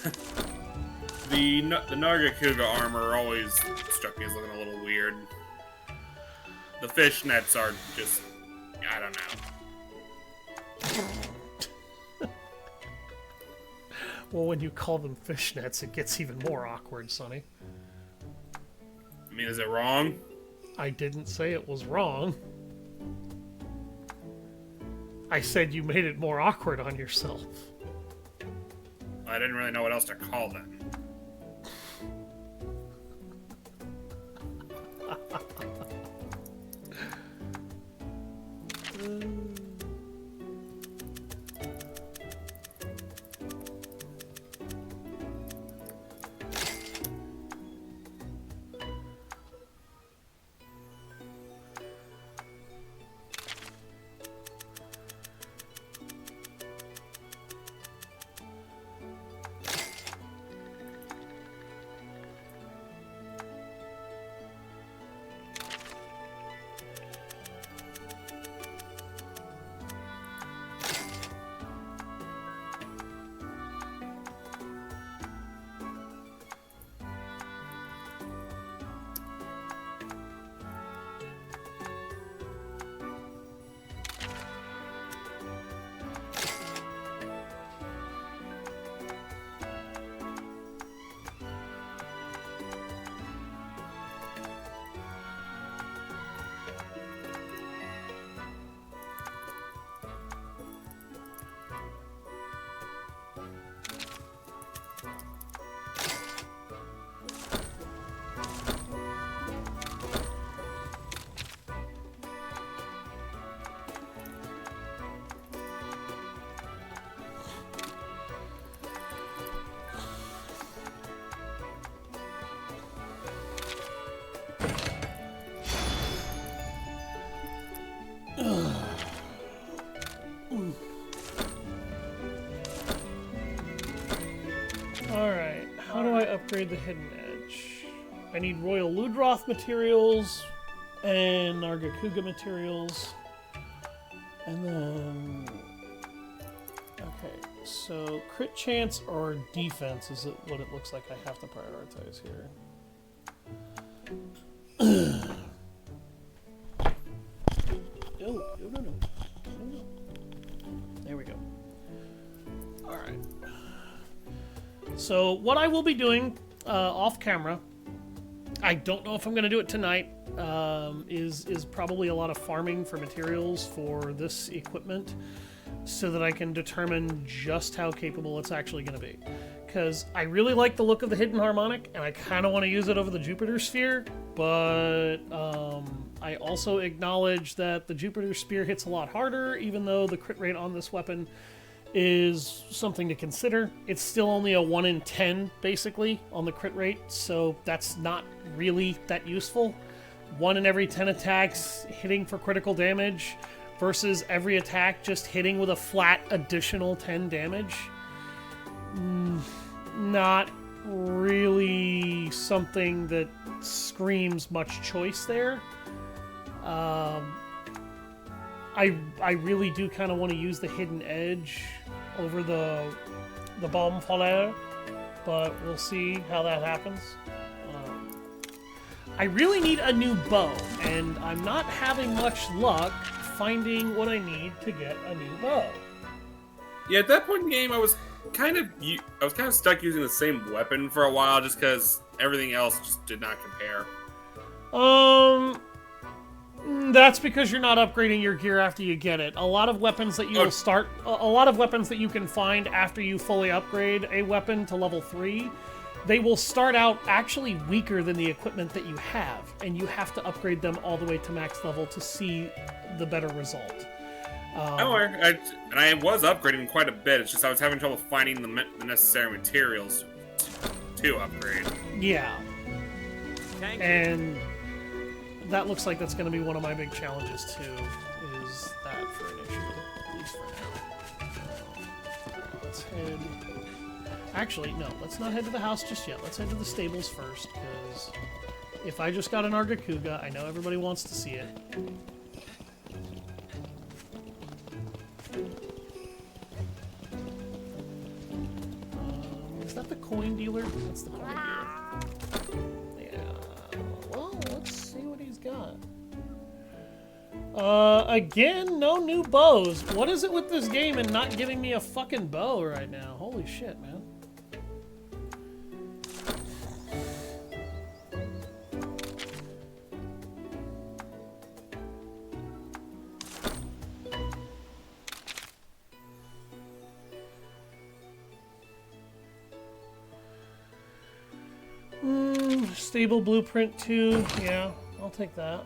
the Nargacuga armor always struck me as looking a little weird. The fishnets are just, I don't know. Well, when you call them fishnets, it gets even more awkward, Sonny. I mean, is it wrong? I didn't say it was wrong. I said you made it more awkward on yourself. I didn't really know what else to call them. Alright, how do I upgrade the Hidden Edge? I need Royal Ludroth materials and Nargacuga materials. And then... Okay, so crit chance or defense is what it looks like I have to prioritize here. No. There we go. Alright. So what I will be doing off camera, I don't know if I'm going to do it tonight, is probably a lot of farming for materials for this equipment so that I can determine just how capable it's actually going to be. Because I really like the look of the Hidden Harmonic, and I kind of want to use it over the Jupiter Sphere, but I also acknowledge that the Jupiter Spear hits a lot harder, even though the crit rate on this weapon is something to consider. It's still only a 1 in 10, basically, on the crit rate, so that's not really that useful. 1 in every 10 attacks hitting for critical damage versus every attack just hitting with a flat additional 10 damage. Not really something that screams much choice there. I really do kind of want to use the Hidden Edge over the Bombe Folare, but we'll see how that happens. I really need a new bow, and I'm not having much luck finding what I need to get a new bow. Yeah, at that point in the game, I was kind of stuck using the same weapon for a while, just because everything else just did not compare. That's because you're not upgrading your gear after you get it. A lot of weapons that you will start, a lot of weapons that you can find after you fully upgrade a weapon to level 3, they will start out actually weaker than the equipment that you have, and you have to upgrade them all the way to max level to see the better result. I was upgrading quite a bit. It's just I was having trouble finding the necessary materials to upgrade. Yeah. And that looks like that's going to be one of my big challenges too, is that for an issue, at least for now. Let's head... Actually, no, let's not head to the house just yet. Let's head to the stables first, because if I just got an Argakuga, I know everybody wants to see it. Is that the coin dealer? That's the coin dealer. Yeah, well, let's see what he's got. Again, no new bows. What is it with this game and not giving me a fucking bow right now? Holy shit, man. Stable blueprint 2, yeah, I'll take that.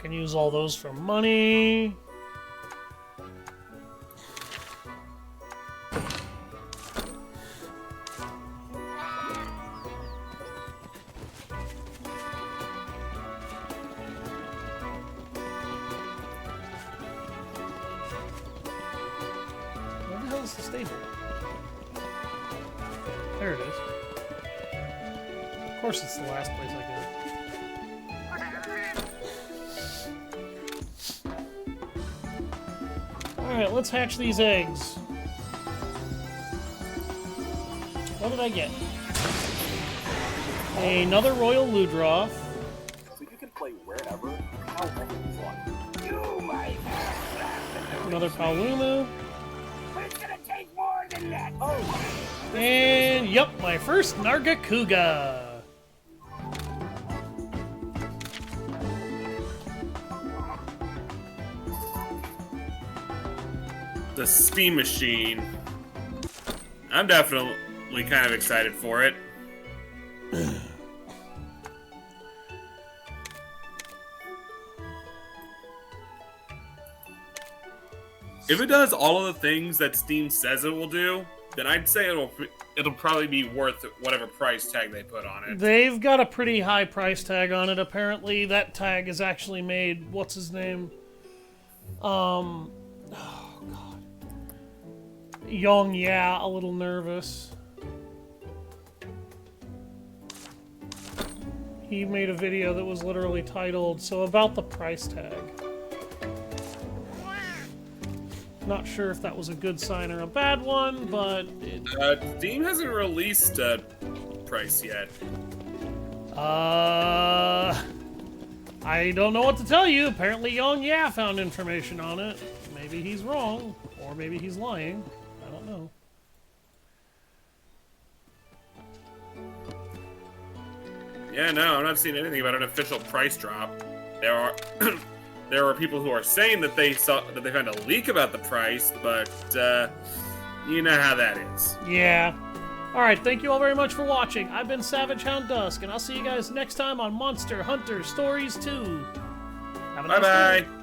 Can use all those for money. Where the hell is the stable? There it is. Of course it's the last place I go. Alright, let's hatch these eggs. What did I get? Another Royal Ludroth. So you can play wherever, however you want. You might have Another Paolumu. But it's gonna take more than that. Oh. And, yep, my first Nargacuga. The Steam Machine. I'm definitely kind of excited for it. If it does all of the things that Steam says it will do, then I'd say it'll probably be worth whatever price tag they put on it. They've got a pretty high price tag on it, apparently. That tag is actually made, what's his name? Oh, God. Young, yeah, a little nervous. He made a video that was literally titled, "So about the price tag." Not sure if that was a good sign or a bad one, but... Steam hasn't released a price yet. I don't know what to tell you. Apparently Young Yeah found information on it. Maybe he's wrong, or maybe he's lying. I don't know. Yeah, no, I'm not seeing anything about an official price drop. There are there are people who are saying that they found a leak about the price, but you know how that is. Yeah. Alright, thank you all very much for watching. I've been Savage Hound Dusk, and I'll see you guys next time on Monster Hunter Stories 2. Have a nice day. Bye-bye.